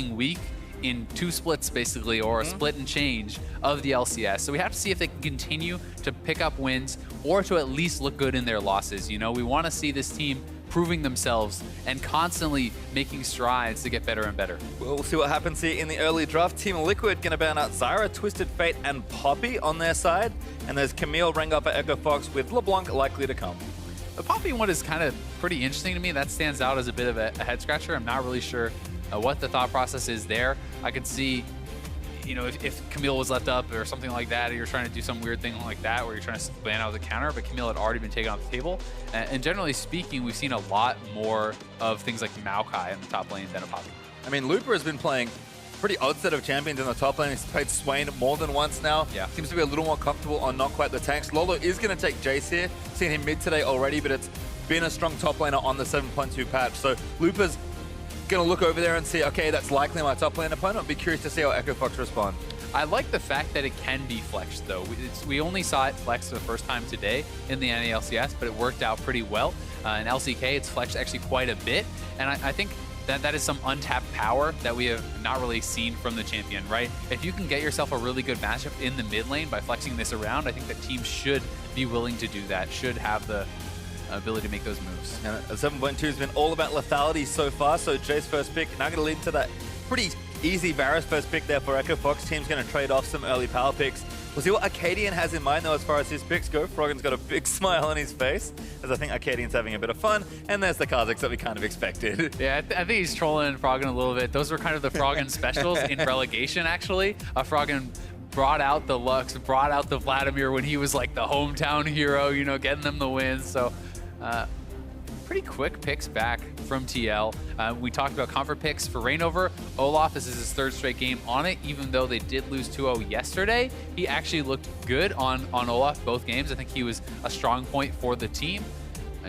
week in 2 splits basically, or a split and change of the LCS. So we have to see if they can continue to pick up wins or to at least look good in their losses. You know, we want to see this team proving themselves and constantly making strides to get better and better. We'll see what happens here in the early draft. Team Liquid going to ban out Zyra, Twisted Fate, and Poppy on their side. And there's Camille, Rengar, Echo Fox with LeBlanc likely to come. The Poppy one is kind of pretty interesting to me. That stands out as a bit of a head scratcher. I'm not really sure what the thought process is there. I could see, you know, if Camille was left up or something like that, or you're trying to do some weird thing like that where you're trying to ban out the counter, but Camille had already been taken off the table. And generally speaking, we've seen a lot more of things like Maokai in the top lane than a Poppy. I mean, Looper has been playing pretty odd set of champions in the top lane. He's played Swain more than once now. Yeah. Seems to be a little more comfortable on not quite the tanks. Lourlo is going to take Jayce here. Seen him mid today already, but it's been a strong top laner on the 7.2 patch. So Looper's going to look over there and see, okay, that's likely my top lane opponent. I'll be curious to see how Echo Fox respond. I like the fact that it can be flexed, though. We only saw it flexed for the first time today in the NALCS, but it worked out pretty well. In LCK, it's flexed actually quite a bit, and I think that is some untapped power that we have not really seen from the champion, right? If you can get yourself a really good matchup in the mid lane by flexing this around, I think that teams should be willing to do that, should have the ability to make those moves. Yeah, 7.2 has been all about lethality so far, so Jayce first pick now going to lead to that pretty easy Varus first pick there for Echo Fox. Team's going to trade off some early power picks. We'll see what Akaadian has in mind, though, as far as his picks go. Froggen's got a big smile on his face, as I think Akaadian's having a bit of fun. And there's the Kha'Zix that we kind of expected. Yeah, I think he's trolling Froggen a little bit. Those were kind of the Froggen specials in relegation, actually. Froggen brought out the Lux, brought out the Vladimir when he was like the hometown hero, you know, getting them the wins. So pretty quick picks back from TL. We talked about comfort picks for ReignOver. Olaf, this is his 3rd straight game on it, even though they did lose 2-0 yesterday. He actually looked good on Olaf both games. I think he was a strong point for the team.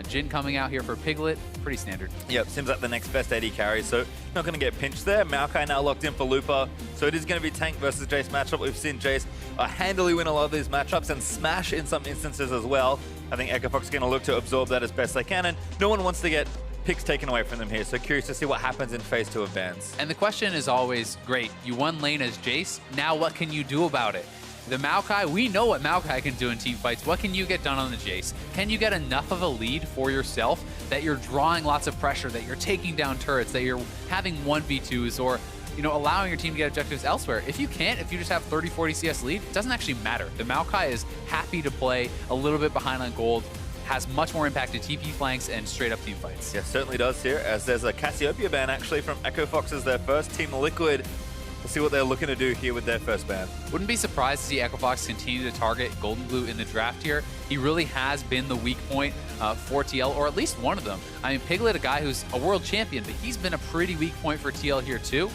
Jhin coming out here for Piglet, pretty standard. Yep, seems like the next best AD carry, so not going to get pinched there. Maokai now locked in for Looper, so it is going to be tank versus Jayce matchup. We've seen Jayce handily win a lot of these matchups and smash in some instances as well. I think Echo Fox is going to look to absorb that as best they can, and no one wants to get picks taken away from them here, so curious to see what happens in phase 2 of bans. And the question is always, great, you won lane as Jayce, now what can you do about it? The Maokai, we know what Maokai can do in team fights. What can you get done on the Jayce? Can you get enough of a lead for yourself that you're drawing lots of pressure, that you're taking down turrets, that you're having 1v2s, or you know, allowing your team to get objectives elsewhere? If you can't, if you just have 30-40 CS lead, it doesn't actually matter. The Maokai is happy to play a little bit behind on gold, has much more impact to TP flanks and straight up team fights. Yeah, certainly does here, as there's a Cassiopeia ban actually from Echo Fox as their first. Team Liquid, we'll see what they're looking to do here with their first ban. Wouldn't be surprised to see Echo Fox continue to target GoldenGlue in the draft here. He really has been the weak point for TL, or at least one of them. I mean, Piglet, a guy who's a world champion, but he's been a pretty weak point for TL here too.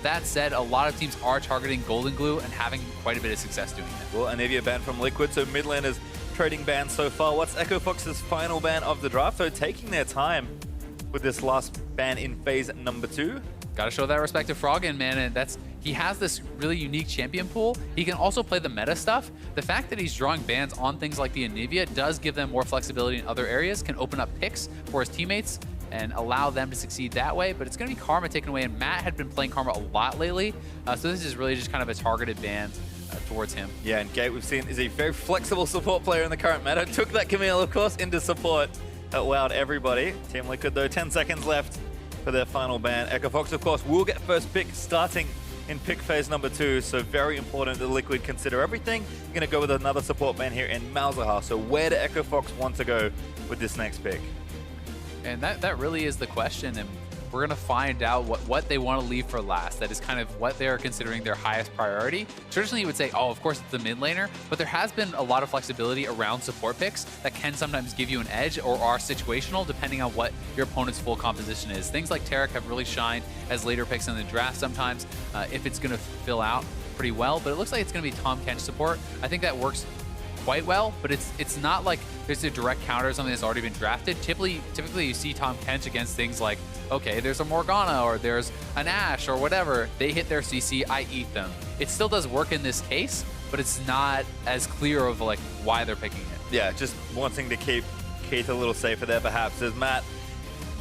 That said, a lot of teams are targeting GoldenGlue and having quite a bit of success doing that. Well, Anivia ban from Liquid, so mid laners trading bans so far. What's Echo Fox's final ban of the draft? So taking their time with this last ban in phase number 2. Gotta show that respect to Froggen, man, and he has this really unique champion pool. He can also play the meta stuff. The fact that he's drawing bans on things like the Anivia does give them more flexibility in other areas, can open up picks for his teammates and allow them to succeed that way, but it's going to be Karma taken away, and Matt had been playing Karma a lot lately, so this is really just kind of a targeted ban towards him. Yeah, and Gate, we've seen, is a very flexible support player in the current meta. Took that Camille, of course, into support. That wowed everybody. Team Liquid, though, 10 seconds left for their final ban. Echo Fox, of course, will get first pick starting in pick phase number 2, so very important that Liquid consider everything. You're going to go with another support ban here in Malzahar, so where do Echo Fox want to go with this next pick? And that really is the question, and we're going to find out what they want to leave for last. That is kind of what they're considering their highest priority. Traditionally, you would say, oh, of course, it's the mid laner, but there has been a lot of flexibility around support picks that can sometimes give you an edge or are situational depending on what your opponent's full composition is. Things like Taric have really shined as later picks in the draft sometimes if it's going to fill out pretty well, but it looks like it's going to be Tahm Kench support. I think that works quite well, but it's not like there's a direct counter to something that's already been drafted. Typically you see Tahm Kench against things like, okay, there's a Morgana or there's an Ashe or whatever. They hit their CC, I eat them. It still does work in this case, but it's not as clear of like why they're picking it. Yeah, just wanting to keep Keith a little safer there perhaps. As Matt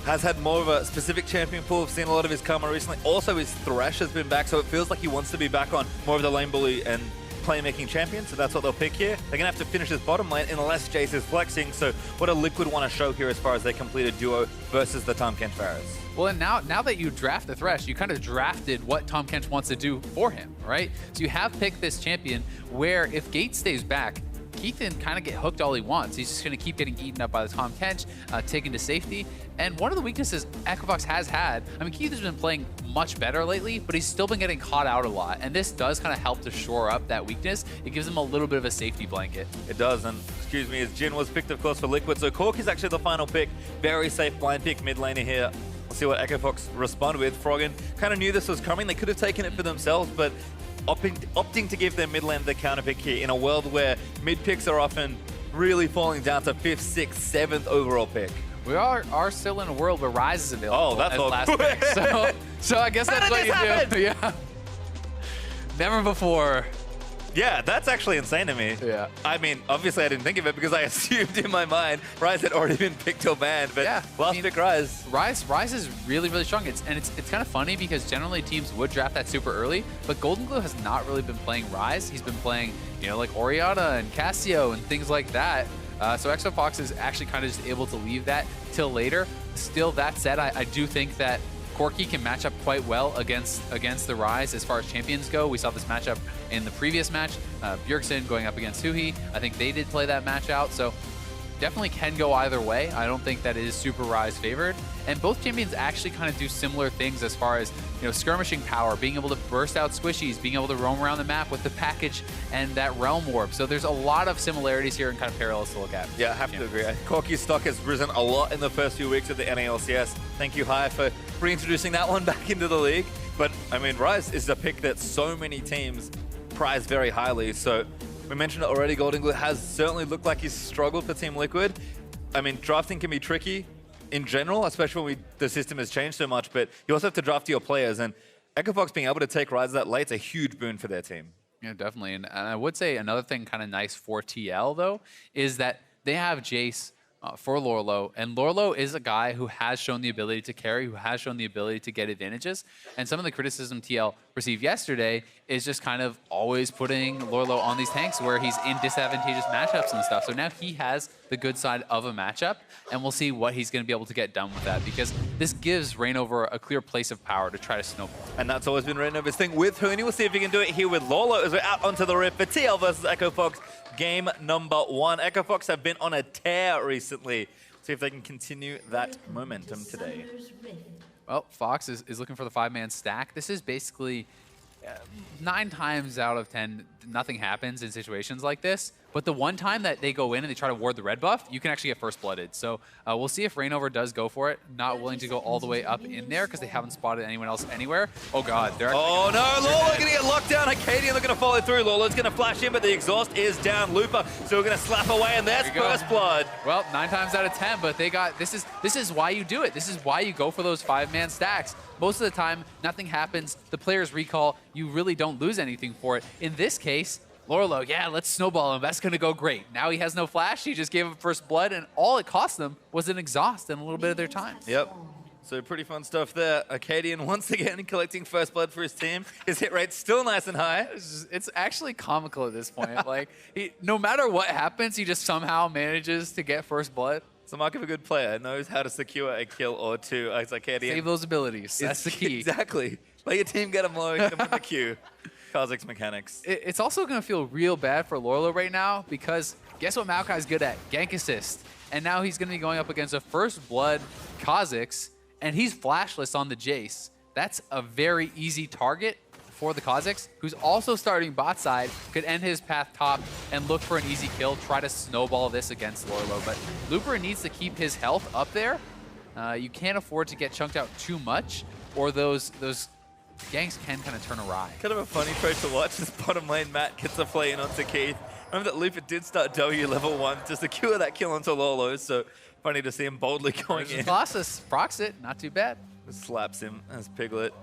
has had more of a specific champion pool. We've seen a lot of his karma recently. Also, his Thresh has been back, so it feels like he wants to be back on more of the lane bully and playmaking champion, so that's what they'll pick here. They're going to have to finish this bottom lane unless Jayce is flexing, so what do Liquid want to show here as far as their completed duo versus the Tahm Kench Varus? Well, and now that you draft the Thresh, you kind of drafted what Tahm Kench wants to do for him, right? So you have picked this champion where if Gate stays back, Keith can kind of get hooked all he wants. He's just going to keep getting eaten up by the Tahm Kench, taken to safety. And one of the weaknesses Equivox has had, I mean, Keith has been playing much better lately, but he's still been getting caught out a lot. And this does kind of help to shore up that weakness. It gives him a little bit of a safety blanket. It does, and excuse me, as Jhin was picked, of course, for Liquid. So Corki's actually the final pick. Very safe blind pick mid laner here. We'll see what Equivox respond with. Froggen kind of knew this was coming. They could have taken it for themselves, but opting to give their mid lane the counter pick here in a world where mid picks are often really falling down to 5th, 6th, 7th overall pick. We are still in a world where Ryze is available. Oh, that's as all last pick. So I guess that's what you do. Yeah. Never before. Yeah, that's actually insane to me. Yeah. I mean, obviously I didn't think of it because I assumed in my mind Ryze had already been picked or banned, but yeah, last pick Ryze. Ryze is really, really strong. It's kind of funny because generally teams would draft that super early, but GoldenGlue has not really been playing Ryze. He's been playing, you know, like Orianna and Cassio and things like that. So Equivox is actually kind of just able to leave that till later. Still, that said, I do think that Corki can match up quite well against the Ryze as far as champions go. We saw this matchup in the previous match. Bjergsen going up against Huhi. I think they did play that match out, so definitely can go either way. I don't think that it is super Ryze favored. And both champions actually kind of do similar things as far as, you know, skirmishing power, being able to burst out squishies, being able to roam around the map with the package and that realm warp. So there's a lot of similarities here and kind of parallels to look at. Yeah, I have to agree. Corki's stock has risen a lot in the first few weeks of the NALCS. Thank you, Hai, for reintroducing that one back into the league. But, I mean, Ryze is a pick that so many teams prize very highly. So we mentioned it already, GoldenGlue has certainly looked like he's struggled for Team Liquid. I mean, drafting can be tricky in general, especially when the system has changed so much, but you also have to draft your players, and Equivox being able to take Ryze that late is a huge boon for their team. Yeah, definitely. And I would say another thing kind of nice for TL, though, is that they have Jayce for Lourlo, and Lourlo is a guy who has shown the ability to carry, who has shown the ability to get advantages. And some of the criticism TL received yesterday is just kind of always putting Lourlo on these tanks where he's in disadvantageous matchups and stuff. So now he has the good side of a matchup, and we'll see what he's going to be able to get done with that, because this gives ReignOver a clear place of power to try to snowball. And that's always been ReignOver's thing with Huni. We'll see if he can do it here with Lourlo as we're out onto the rip for TL versus Equivox. Game number 1. Equivox have been on a tear recently. See if they can continue that momentum today. Well, Fox is looking for the 5-man stack. This is basically 9 times out of 10, nothing happens in situations like this. But the one time that they go in and they try to ward the red buff, you can actually get first blooded. So we'll see if ReignOver does go for it. Not willing to go all the way up in there because they haven't spotted anyone else anywhere. Oh god, they're oh no, Lourlo gonna get locked down. Akaadian looking to follow through. Lourlo's gonna flash in, but the exhaust is down. Looper, so we're gonna slap away, and there's first blood. Well, 9 times out of 10, but they got this is why you do it. This is why you go for those 5-man stacks. Most of the time, nothing happens. The players recall. You really don't lose anything for it. In this case, Lourlo, yeah, let's snowball him. That's going to go great. Now he has no flash. He just gave him first blood, and all it cost them was an exhaust and a little bit of their time. Yep. So pretty fun stuff there. Akaadian once again collecting first blood for his team. His hit rate's still nice and high. It's actually comical at this point. Like, no matter what happens, he just somehow manages to get first blood. It's the mark of a good player. Knows how to secure a kill or two. As Akaadian. Save those abilities. That's the key. Exactly. Let your team get them low, get them in the queue. Kha'Zix mechanics. It's also going to feel real bad for Lourlo right now because guess what Maokai's good at? Gank assist. And now he's going to be going up against a first blood Kha'Zix, and he's flashless on the Jayce. That's a very easy target for the Kha'Zix, who's also starting bot side, could end his path top and look for an easy kill, try to snowball this against Lourlo. But Looper needs to keep his health up there. You can't afford to get chunked out too much, or those ganks can kind of turn awry. Kind of a funny trade to watch. This bottom lane, Matt gets a play in onto Keith. Remember that Looper did start W level 1 to secure that kill onto Lourlo, so funny to see him boldly going in. Colossus procs it, not too bad. Slaps him as Piglet.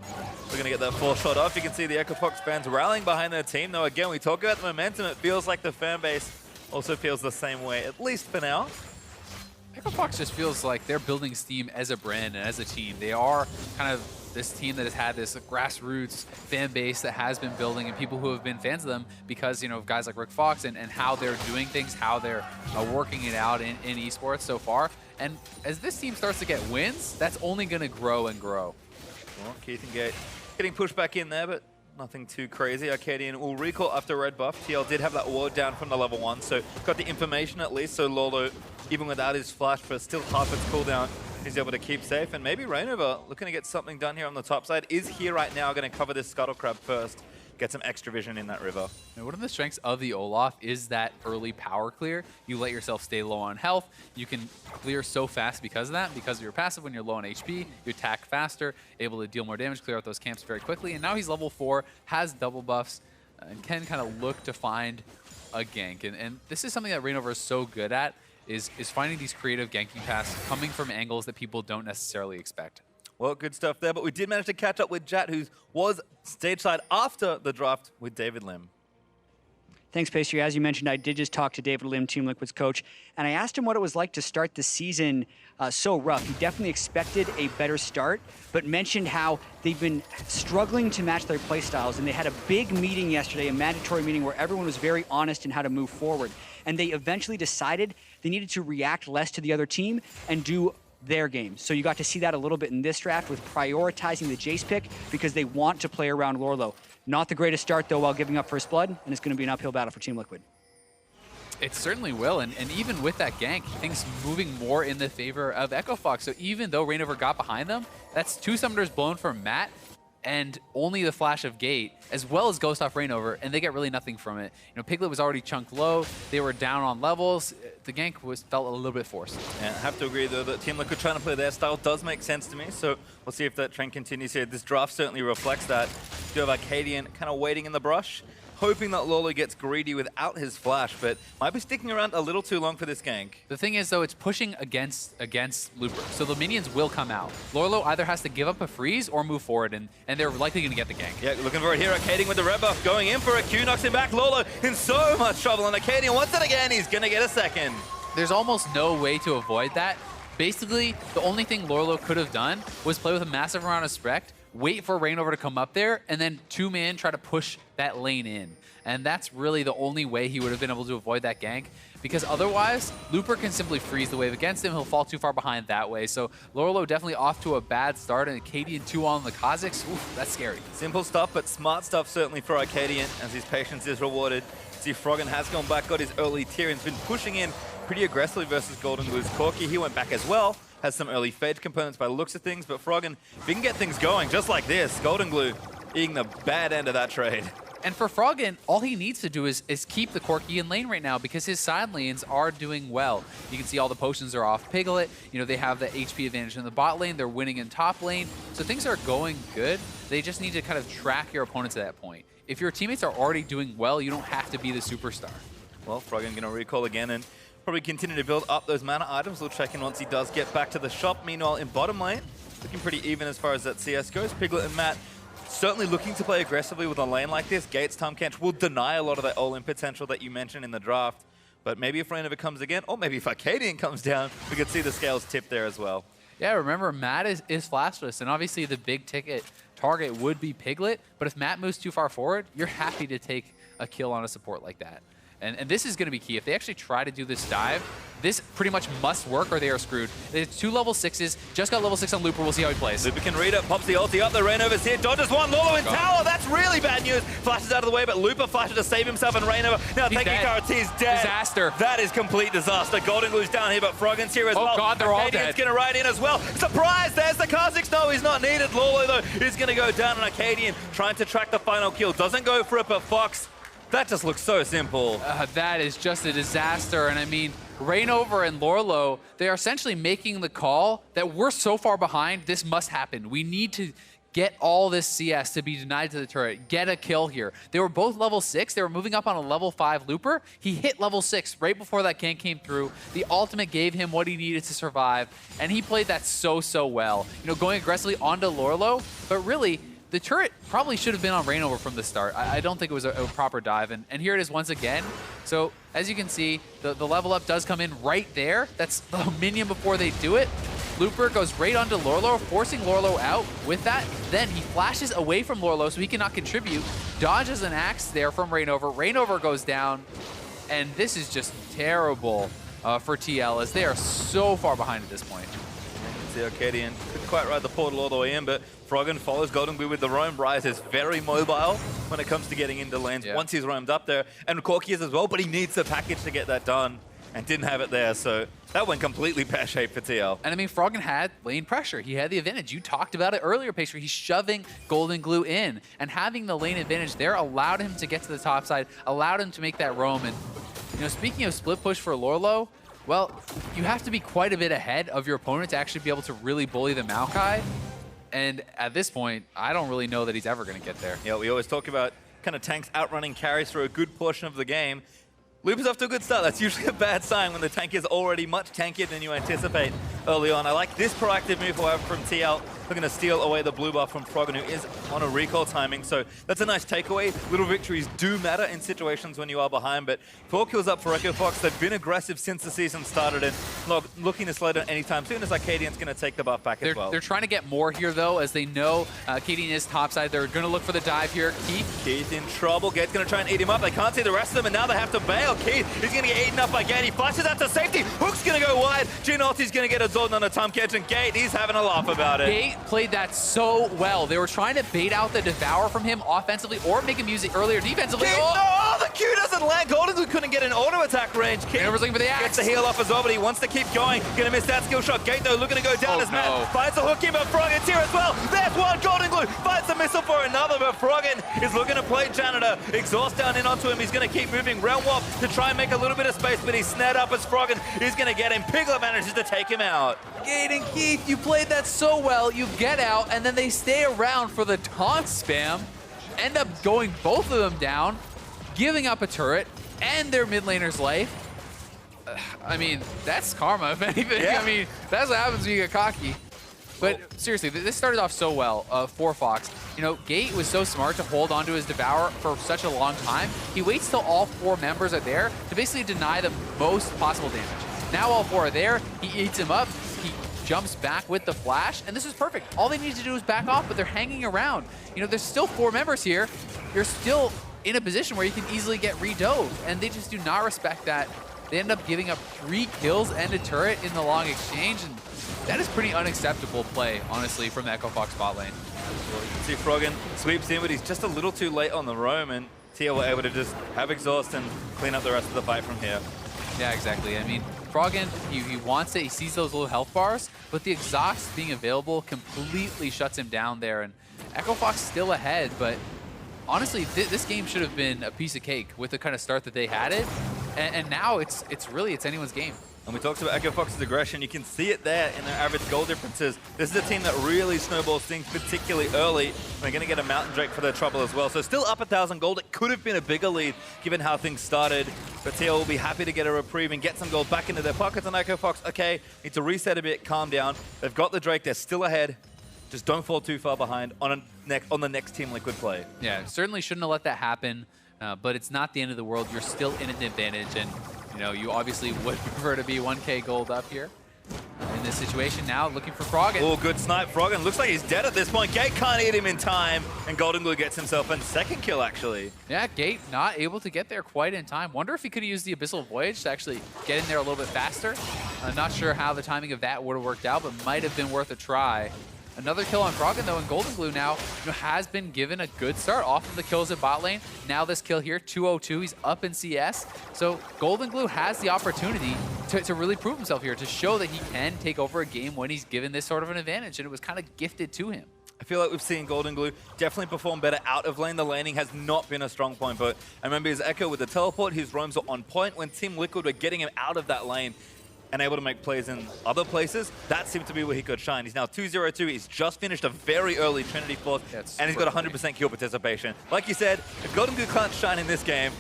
We're going to get that 4 shot off. You can see the Equivox fans rallying behind their team. Though again, we talk about the momentum. It feels like the fan base also feels the same way, at least for now. Fox just feels like they're building steam as a brand and as a team. They are kind of this team that has had this grassroots fan base that has been building, and people who have been fans of them because, you know, of guys like Rick Fox and how they're doing things, how they're working it out in esports so far. And as this team starts to get wins, that's only going to grow and grow. Well, Keith and Gate getting pushed back in there, but nothing too crazy. Akaadian will recall after red buff. TL did have that ward down from the level 1, so got the information at least. So Lourlo, even without his flash for still half its cooldown, he's able to keep safe. And maybe ReignOver, looking to get something done here on the top side, is here right now, going to cover this Scuttle Crab first. Get some extra vision in that river. Now, one of the strengths of the Olaf is that early power clear. You let yourself stay low on health. You can clear so fast because of that. Because of your passive, when you're low on HP, you attack faster, able to deal more damage, clear out those camps very quickly. And now he's level 4, has double buffs, and can kind of look to find a gank. And this is something that ReignOver is so good at, is finding these creative ganking paths coming from angles that people don't necessarily expect. Well, good stuff there, but we did manage to catch up with Jat, who was stage side after the draft with David Lim. Thanks, Pastry. As you mentioned, I did just talk to David Lim, Team Liquid's coach, and I asked him what it was like to start the season so rough. He definitely expected a better start, but mentioned how they've been struggling to match their playstyles, and they had a big meeting yesterday, a mandatory meeting where everyone was very honest in how to move forward. And they eventually decided they needed to react less to the other team and do their game. So you got to see that a little bit in this draft with prioritizing the Jayce pick because they want to play around Lourlo. Not the greatest start, though, while giving up first blood, and it's going to be an uphill battle for Team Liquid. It certainly will, and even with that gank, things moving more in the favor of Echo Fox. So even though ReignOver got behind them, that's 2 summoners blown from Matt, and only the flash of Gate, as well as Ghost off ReignOver, and they get really nothing from it. You know, Piglet was already chunked low, they were down on levels, the gank felt a little bit forced. Yeah, I have to agree though that Team Liquid trying to play their style does make sense to me, so we'll see if that trend continues here. This draft certainly reflects that. You have Akaadian kind of waiting in the brush, hoping that Lourlo gets greedy without his flash, but might be sticking around a little too long for this gank. The thing is, though, it's pushing against Looper, so the minions will come out. Lourlo either has to give up a freeze or move forward, and they're likely going to get the gank. Yeah, looking for it here. Akaadian with the red buff, going in for a Q, knocks him back. Lourlo in so much trouble, and Akaadian wants it again. He's going to get a second. There's almost no way to avoid that. Basically, the only thing Lourlo could have done was play with a massive amount of Sprect, wait for ReignOver to come up there, and then 2-man try to push that lane in. And that's really the only way he would have been able to avoid that gank, because otherwise, Looper can simply freeze the wave against him. He'll fall too far behind that way. So Lourlo definitely off to a bad start, and Akaadian 2 on the Kha'Zix. Oof, that's scary. Simple stuff, but smart stuff certainly for Akaadian, as his patience is rewarded. See, Froggen has gone back, got his early tier, and has been pushing in pretty aggressively versus GoldenGlue's Corki. He went back as well. Has some early Fade components by the looks of things, but Froggen, if he can get things going just like this, GoldenGlue eating the bad end of that trade. And for Froggen, all he needs to do is keep the Corki in lane right now because his side lanes are doing well. You can see all the potions are off Piglet. You know, they have the HP advantage in the bot lane. They're winning in top lane. So things are going good. They just need to kind of track your opponents at that point. If your teammates are already doing well, you don't have to be the superstar. Well, Froggen going to recall again and probably continue to build up those mana items. We'll check in once he does get back to the shop. Meanwhile, in bottom lane, looking pretty even as far as that CS goes. Piglet and Matt certainly looking to play aggressively with a lane like this. Gates, Tahm, Kench will deny a lot of that all-in potential that you mentioned in the draft. But maybe if ReignOver comes again, or maybe if Akaadian comes down, we could see the scales tip there as well. Yeah, remember, Matt is flashless, and obviously the big ticket target would be Piglet, but if Matt moves too far forward, you're happy to take a kill on a support like that. And this is going to be key. If they actually try to do this dive, this pretty much must work or they are screwed. It's 2 level 6s, just got level 6 on Looper, we'll see how he plays. Looper can read it, pops the ulti up, the ReignOver's here, dodges one, Lourlo in tower, that's really bad news. Flashes out of the way, but Looper flashes to save himself, and ReignOver now taking cards, he's dead. Disaster. That is complete disaster. GoldenGlue's down here, but Froggen's here as well. Oh god, they're all dead. Akaadian's gonna ride in as well. Surprise, there's the Kha'Zix. No, he's not needed. Lourlo though is gonna go down, and Akaadian trying to track the final kill. Doesn't go for it, but Fox, that just looks so simple. That is just a disaster, and I mean, ReignOver and Lourlo, they are essentially making the call that we're so far behind, this must happen. We need to get all this CS to be denied to the turret, get a kill here. They were both level 6, they were moving up on a level 5 Looper. He hit level 6 right before that gank came through. The ultimate gave him what he needed to survive, and he played that so well. You know, going aggressively onto Lourlo, but really, the turret probably should have been on ReignOver from the start. I don't think it was a proper dive, and here it is once again. So as you can see, the level up does come in right there. That's the minion before they do it. Looper goes right onto Lourlo, forcing Lourlo out. With that, then he flashes away from Lourlo so he cannot contribute. Dodges an axe there from ReignOver. ReignOver goes down, and this is just terrible for TL as they are so far behind at this point. The Akaadian couldn't quite ride the portal all the way in, but Froggen follows GoldenGlue with the roam. Ryze is very mobile when it comes to getting into lanes once he's roamed up there. And Corki is as well, but he needs the package to get that done and didn't have it there. So that went completely pear-shaped for TL. And I mean, Froggen had lane pressure. He had the advantage. You talked about it earlier, Pastry. He's shoving GoldenGlue in, and having the lane advantage there allowed him to get to the top side, allowed him to make that roam. And you know, speaking of split push for Lourlo, well, you have to be quite a bit ahead of your opponent to actually be able to really bully the Maokai. And at this point, I don't really know that he's ever going to get there. Yeah, we always talk about kind of tanks outrunning carries for a good portion of the game. Loop is off to a good start. That's usually a bad sign when the tank is already much tankier than you anticipate early on. I like this proactive move, however, from TL. Looking to steal away the blue buff from Froggen, who is on a recall timing. So that's a nice takeaway. Little victories do matter in situations when you are behind, but 4 kills up for EchoFox. They've been aggressive since the season started and not looking to slow down anytime soon as Akaadian's going to take the buff back as well. They're trying to get more here, though, as they know Akaadian is topside. They're going to look for the dive here. Keith in trouble. Gate's going to try and eat him up. They can't see the rest of them, and now they have to bail. Keith is going to get eaten up by Gate. He flashes out to safety. Hook's going to go wide. Jhin ulti's going to get absorbed on a Tahm catch, and Gate, he's having a laugh about it. Gate played that so well. They were trying to bait out the Devour from him offensively or make him use it earlier defensively. Keith, oh, the Q doesn't land. GoldenGlue couldn't get an auto attack range. Keith looking for the axe. Gets the heal off as well, but he wants to keep going. Going to miss that skill shot. Gate, though, looking to go down as Matt finds the hook in, but Froggen's here as well. There's one. GoldenGlue finds the missile for another, but Froggen is looking to play Janitor. Exhaust down in onto him. He's going to keep moving. Realm Warp to try and make a little bit of space, but he's snared up as Froggen is going to get him. Piglet manages to take him out. Gate and Keith, you played that so well. You get out, and then they stay around for the taunt spam. End up going both of them down, giving up a turret and their mid laner's life. I mean, that's karma, if anything. Yeah. I mean, that's what happens when you get cocky. But seriously, this started off so well for Fox. You know, Gate was so smart to hold onto his Devour for such a long time. He waits till all 4 members are there to basically deny the most possible damage. Now all 4 are there. He eats him up. He jumps back with the flash, and this is perfect. All they need to do is back off, but they're hanging around. You know, there's still 4 members here. You're still in a position where you can easily get redove, and they just do not respect that. They end up giving up 3 kills and a turret in the long exchange, and that is pretty unacceptable play, honestly, from the EchoFox bot lane. Well, you can see Froggen sweeps in, but he's just a little too late on the roam, and TL were able to just have exhaust and clean up the rest of the fight from here. Yeah, exactly. I mean, Froggen, he wants it. He sees those little health bars, but the exhaust being available completely shuts him down there. And EchoFox still ahead, but honestly, this game should have been a piece of cake with the kind of start that they had it. And now it's anyone's game. And we talked about EchoFox's aggression. You can see it there in their average goal differences. This is a team that really snowballs things particularly early. They're going to get a Mountain Drake for their trouble as well. So still up 1,000 gold. It could have been a bigger lead given how things started. But TL will be happy to get a reprieve and get some gold back into their pockets. And EchoFox, okay, need to reset a bit, calm down. They've got the Drake. They're still ahead. Just don't fall too far behind on the next Team Liquid play. Yeah, certainly shouldn't have let that happen. But it's not the end of the world. You're still in an advantage. And you know, you obviously would prefer to be 1K gold up here. In this situation now, looking for Froggen. Oh, good snipe. Froggen looks like he's dead at this point. Gate can't eat him in time, and GoldenGlue gets himself a second kill, actually. Yeah, Gate not able to get there quite in time. Wonder if he could have used the Abyssal Voyage to actually get in there a little bit faster. Not sure how the timing of that would have worked out, but might have been worth a try. Another kill on Froggen, though, and GoldenGlue now has been given a good start off of the kills at bot lane. Now this kill here, 202, he's up in CS. So GoldenGlue has the opportunity to really prove himself here, to show that he can take over a game when he's given this sort of an advantage, and it was kind of gifted to him. I feel like we've seen GoldenGlue definitely perform better out of lane. The laning has not been a strong point, but I remember his Echo with the teleport, his roams were on point when Team Liquid were getting him out of that lane and able to make plays in other places. That seemed to be where he could shine. He's now 2-0-2. He's just finished a very early Trinity Force, and he's got 100% kill participation. Like you said, if GoldenGlue can't shine in this game,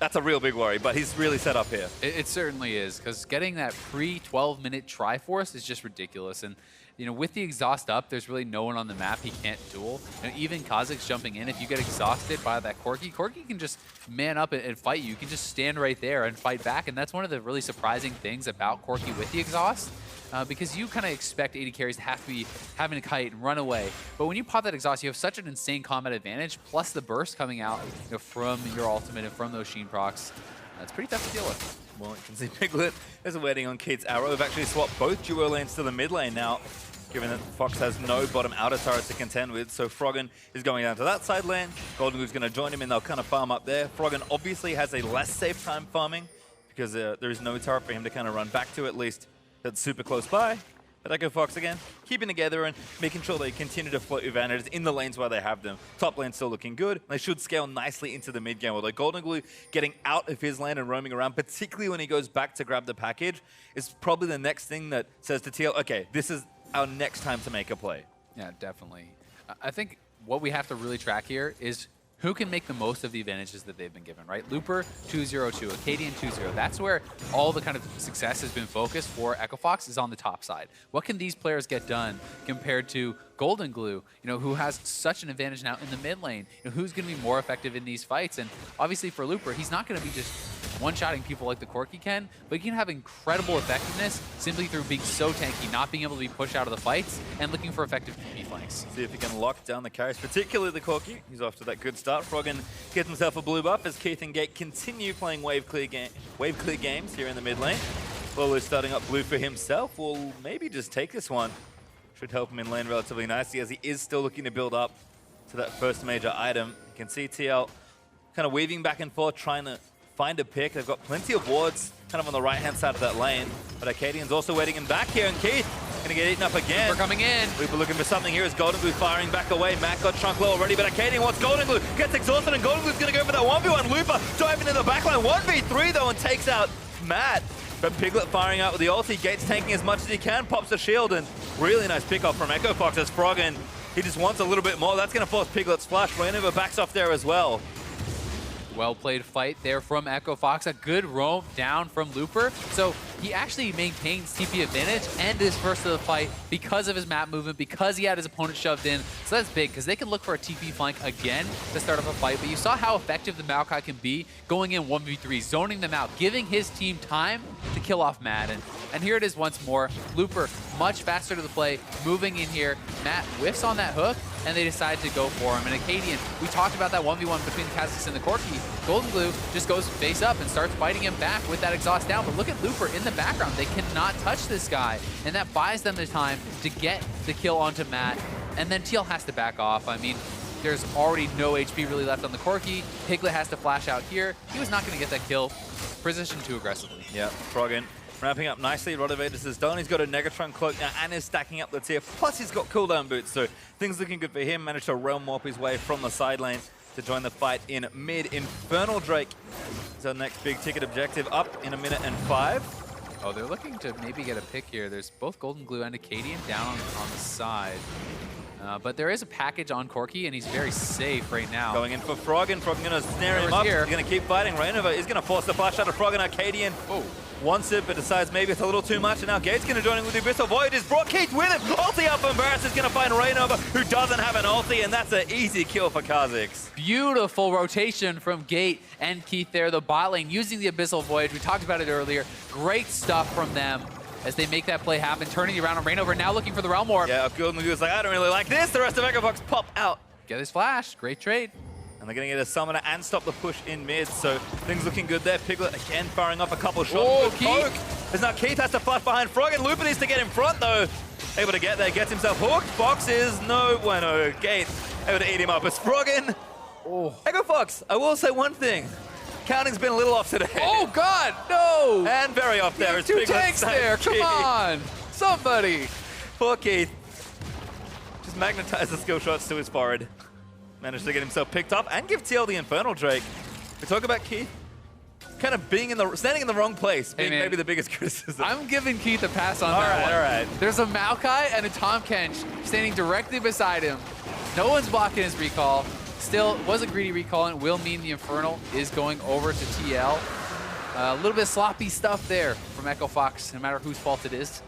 that's a real big worry, but he's really set up here. It certainly is, because getting that pre-12-minute Triforce is just ridiculous. And you know, with the exhaust up, there's really no one on the map he can't duel. You know, even Kha'Zix jumping in, if you get exhausted by that Corki can just man up and fight you. You can just stand right there and fight back, and that's one of the really surprising things about Corki with the exhaust. Because you kind of expect AD carries to have to be having to kite and run away. But when you pop that exhaust, you have such an insane combat advantage, plus the burst coming out, you know, from your ultimate and from those Sheen procs. It's pretty tough to deal with. Well, you can see Piglet is waiting on Keith's arrow. We've actually swapped both duo lanes to the mid lane now, given that Fox has no bottom outer turret to contend with. So Froggen is going down to that side lane. GoldenGlue's going to join him and they'll kind of farm up there. Froggen obviously has a less safe time farming because there is no turret for him to kind of run back to, at least that's super close by. But Echo Fox again, keeping together and making sure they continue to float advantages in the lanes where they have them. Top lane still looking good. They should scale nicely into the mid game, although GoldenGlue getting out of his lane and roaming around, particularly when he goes back to grab the package, is probably the next thing that says to TL, okay, this is our next time to make a play. Yeah, definitely. I think what we have to really track here is who can make the most of the advantages that they've been given, right? Looper 2-0-2, Akaadian 2-0. That's where all the kind of success has been focused for Echo Fox is on the top side. What can these players get done compared to GoldenGlue, you know, who has such an advantage now in the mid lane? You know, who's going to be more effective in these fights? And obviously for Looper, he's not going to be just one-shotting people like the Corki can, but he can have incredible effectiveness simply through being so tanky, not being able to be pushed out of the fights, and looking for effective TP flanks. See if he can lock down the carries, particularly the Corki. He's off to that good start. Froggen gets himself a blue buff as Keith and Gate continue playing wave clear games here in the mid lane. Lourlo starting up blue for himself. Will maybe just take this one. Should help him in lane relatively nicely as he is still looking to build up to that first major item. You can see TL kind of weaving back and forth, trying to find a pick. They've got plenty of wards kind of on the right-hand side of that lane. But Akaadian's also waiting him back here, and Keith gonna get eaten up again. We're coming in. We're looking for something here as GoldenGlue firing back away. Matt got shrunk low already, but Akaadian wants GoldenGlue. Gets exhausted, and GoldenGlue's gonna go for that 1v1. Looper diving in the backline. 1v3 though, and takes out Matt. But Piglet firing out with the ulti. Gates tanking as much as he can, pops a shield, and really nice pickoff from Echo Fox as Froggen. He just wants a little bit more. That's gonna force Piglet's flash. ReignOver backs off there as well. Well-played fight there from Echo Fox. A good roam down from Looper. So he actually maintains TP advantage and is first to the fight because of his map movement, because he had his opponent shoved in. So that's big, because they can look for a TP flank again to start up a fight. But you saw how effective the Maokai can be going in 1v3, zoning them out, giving his team time to kill off Matt. And here it is once more. Looper much faster to the play, moving in here. Matt whiffs on that hook, and they decide to go for him. And Akaadian, we talked about that 1v1 between the Kha'Zix and the Corki. GoldenGlue just goes face up and starts fighting him back with that exhaust down. But look at Looper in the background. They cannot touch this guy, and that buys them the time to get the kill onto Matt. And then TL has to back off. I mean, there's already no HP really left on the Corki. Piglet has to flash out here. He was not going to get that kill. Positioned too aggressively. Yeah, Froggen ramping up nicely. Rotovatus is done. He's got a Negatron cloak now and is stacking up the tier. Plus he's got cooldown boots, so things looking good for him. Managed to realm warp his way from the side lane to join the fight in mid. Infernal Drake is our next big ticket objective, up in 1:05. Oh, they're looking to maybe get a pick here. There's both GoldenGlue and Akaadian down on the side. But there is a package on Corki, and he's very safe right now. Going in for Froggen. Froggen going to snare him up. Here. He's going to keep fighting. ReignOver is going to force the flash out of Froggen. Akaadian wants it, but decides maybe it's a little too much. And now Gate's going to join in with the Abyssal Void. He's brought Keith with him. Ulti up, and Varus is going to find ReignOver, who doesn't have an ulti, and that's an easy kill for Kha'Zix. Beautiful rotation from Gate and Keith there. The bot lane using the Abyssal Void. We talked about it earlier. Great stuff from them as they make that play happen, turning around on ReignOver, now looking for the Realm Warp. Yeah, GoldenGlue is like, I don't really like this. The rest of Echo Fox pop out. Get his flash. Great trade. And they're going to get a summoner and stop the push in mid, so things looking good there. Piglet again firing up a couple shots. Oh, Keith! As now Keith has to flash behind Froggen. Looper needs to get in front though. Able to get there, gets himself hooked. Fox is no bueno. Gate able to eat him up. It's Froggen. Oh. Echo Fox, I will say one thing. Counting's been a little off today. Oh, God, no! And very off there. It's two Piglet tanks there, come on! Somebody! Poor Keith. Just magnetized the skill shots to his forehead. Managed to get himself picked up and give TL the Infernal Drake. We talk about Keith kind of being standing in the wrong place, being maybe the biggest criticism. I'm giving Keith a pass on that one. All right. There's a Maokai and a Tahm Kench standing directly beside him. No one's blocking his recall. Still, was a greedy recall, and will mean the Infernal is going over to TL. A little bit sloppy stuff there from Echo Fox, no matter whose fault it is.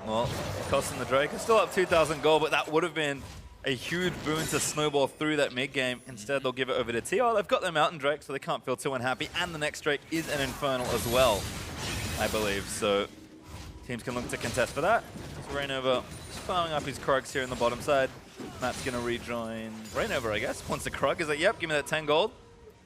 Well, costing the Drake. It's still up 2,000 gold, but that would have been a huge boon to snowball through that mid game. Instead, they'll give it over to TR. They've got their Mountain Drake, so they can't feel too unhappy. And the next Drake is an Infernal as well, I believe. So teams can look to contest for that. So ReignOver just farming up his Krugs here in the bottom side. Matt's going to rejoin ReignOver, I guess. Wants the Krug. Is like, yep, give me that 10 gold.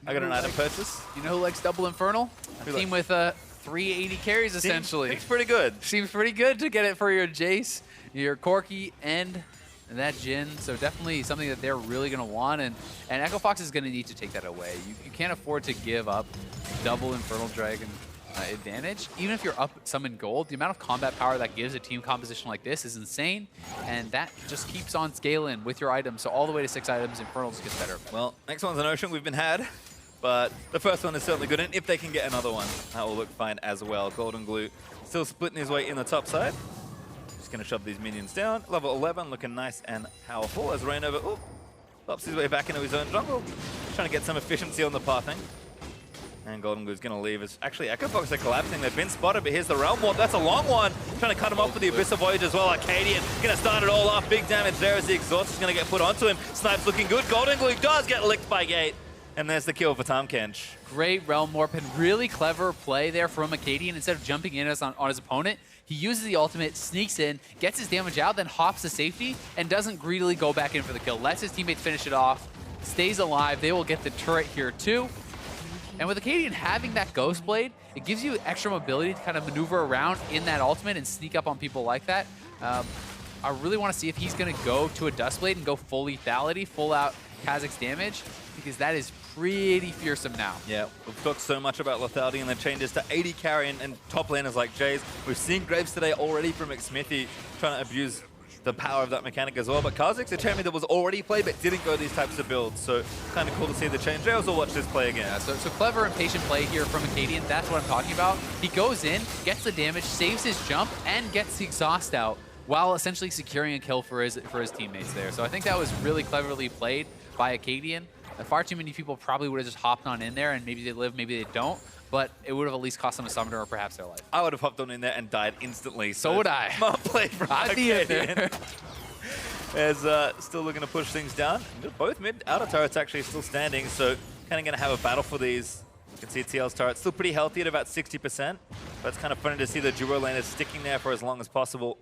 I got an item purchase. You know who likes double Infernal? A team with 380 carries, essentially. Seems pretty good. Seems pretty good to get it for your Jayce, your Corki, and that Jhin. So definitely something that they're really going to want. And Echo Fox is going to need to take that away. You can't afford to give up double Infernal Dragon advantage. Even if you're up some in gold, the amount of combat power that gives a team composition like this is insane. And that just keeps on scaling with your items. So all the way to 6 items, Infernal just gets better. Well, next one's an Ocean we've been had. But the first one is certainly good, and if they can get another one, that will look fine as well. GoldenGlue still splitting his way in the top side. Just going to shove these minions down. Level 11 looking nice and powerful as ReignOver pops his way back into his own jungle. Trying to get some efficiency on the pathing. And GoldenGlue's going to leave. Actually, Echo Fox are collapsing. They've been spotted, but here's the Realm Warp. That's a long one. Trying to cut him off with the Abyss of Voyage as well. Akaadian going to start it all off. Big damage there as the Exhaust is going to get put onto him. Snipe's looking good. GoldenGlue does get licked by Gate. And there's the kill for Tahm Kench. Great Realm Warp and really clever play there from Akaadian. Instead of jumping in on his opponent, he uses the ultimate, sneaks in, gets his damage out, then hops to safety, and doesn't greedily go back in for the kill. Lets his teammates finish it off, stays alive. They will get the turret here too. And with Akaadian having that Ghost Blade, it gives you extra mobility to kind of maneuver around in that ultimate and sneak up on people like that. I really want to see if he's going to go to a Dust Blade and go full lethality, full out Kha'Zix damage, because that is pretty fearsome now. Yeah, we've talked so much about lethality and the changes to AD carry and top laners like Jayce. We've seen Graves today already from McSmithy trying to abuse the power of that mechanic as well. But Kha'Zix, a champion that was already played but didn't go these types of builds. So kind of cool to see the change. I also watch this play again. Yeah, so clever and patient play here from Akaadian. That's what I'm talking about. He goes in, gets the damage, saves his jump, and gets the exhaust out while essentially securing a kill for his teammates there. So I think that was really cleverly played by Akaadian. Far too many people probably would have just hopped on in there, and maybe they live, maybe they don't, but it would have at least cost them a summoner or perhaps their life. I would have hopped on in there and died instantly. So would I. Smart play from Akaadian. As still looking to push things down. Both mid outer turrets actually still standing, so kind of going to have a battle for these. You can see TL's turret still pretty healthy at about 60%, but it's kind of funny to see the duo laners sticking there for as long as possible.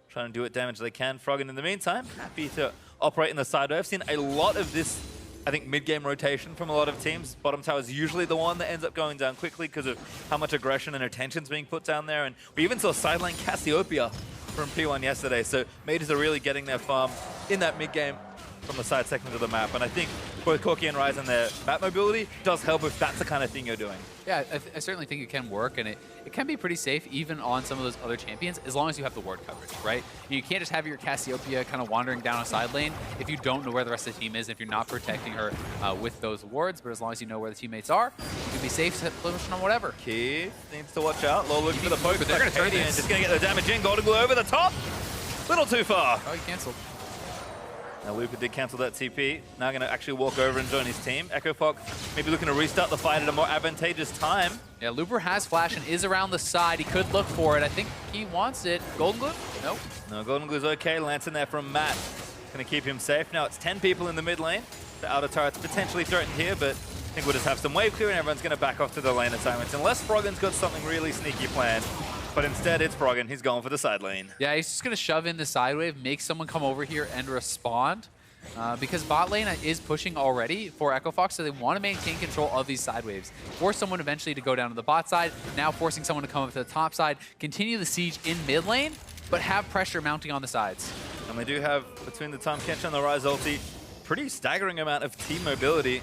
Trying to do what damage they can. Froggen, in the meantime, happy to operate in the side. I've seen a lot of this, I think, mid-game rotation from a lot of teams. Bottom tower is usually the one that ends up going down quickly because of how much aggression and attention's being put down there. And we even saw sideline Cassiopeia from P1 yesterday. So mages are really getting their farm in that mid-game from the side segment of the map. And I think both Corki and Ryze and their bat mobility does help if that's the kind of thing you're doing. Yeah, I certainly think it can work, and it can be pretty safe even on some of those other champions as long as you have the ward coverage, right? You can't just have your Cassiopeia kind of wandering down a side lane if you don't know where the rest of the team is, if you're not protecting her with those wards, but as long as you know where the teammates are, you can be safe to position on whatever. Keith needs to watch out. Lourlo looking for the poke, but they're going to turn this. Just going to get the damage in. GoldenGlue over the top. Little too far. Oh, he canceled. Now Luca did cancel that TP. Now going to actually walk over and join his team. Echo Fox maybe looking to restart the fight at a more advantageous time. Yeah, Looper has flash and is around the side. He could look for it. I think he wants it. GoldenGlue? Nope. No, GoldenGlue's okay. Lance in there from Matt. Going to keep him safe. Now it's 10 people in the mid lane. The outer turret's potentially threatened here, but I think we'll just have some wave clear and everyone's going to back off to the lane assignments. Unless Froggen's got something really sneaky planned. But instead, it's Froggen. He's going for the side lane. Yeah, he's just going to shove in the side wave, make someone come over here and respond. Because bot lane is pushing already for Echo Fox, so they want to maintain control of these side waves. Force someone eventually to go down to the bot side, now forcing someone to come up to the top side, continue the siege in mid lane, but have pressure mounting on the sides. And they do have, between the Tahm Kench and the Ryze ulti, pretty staggering amount of team mobility.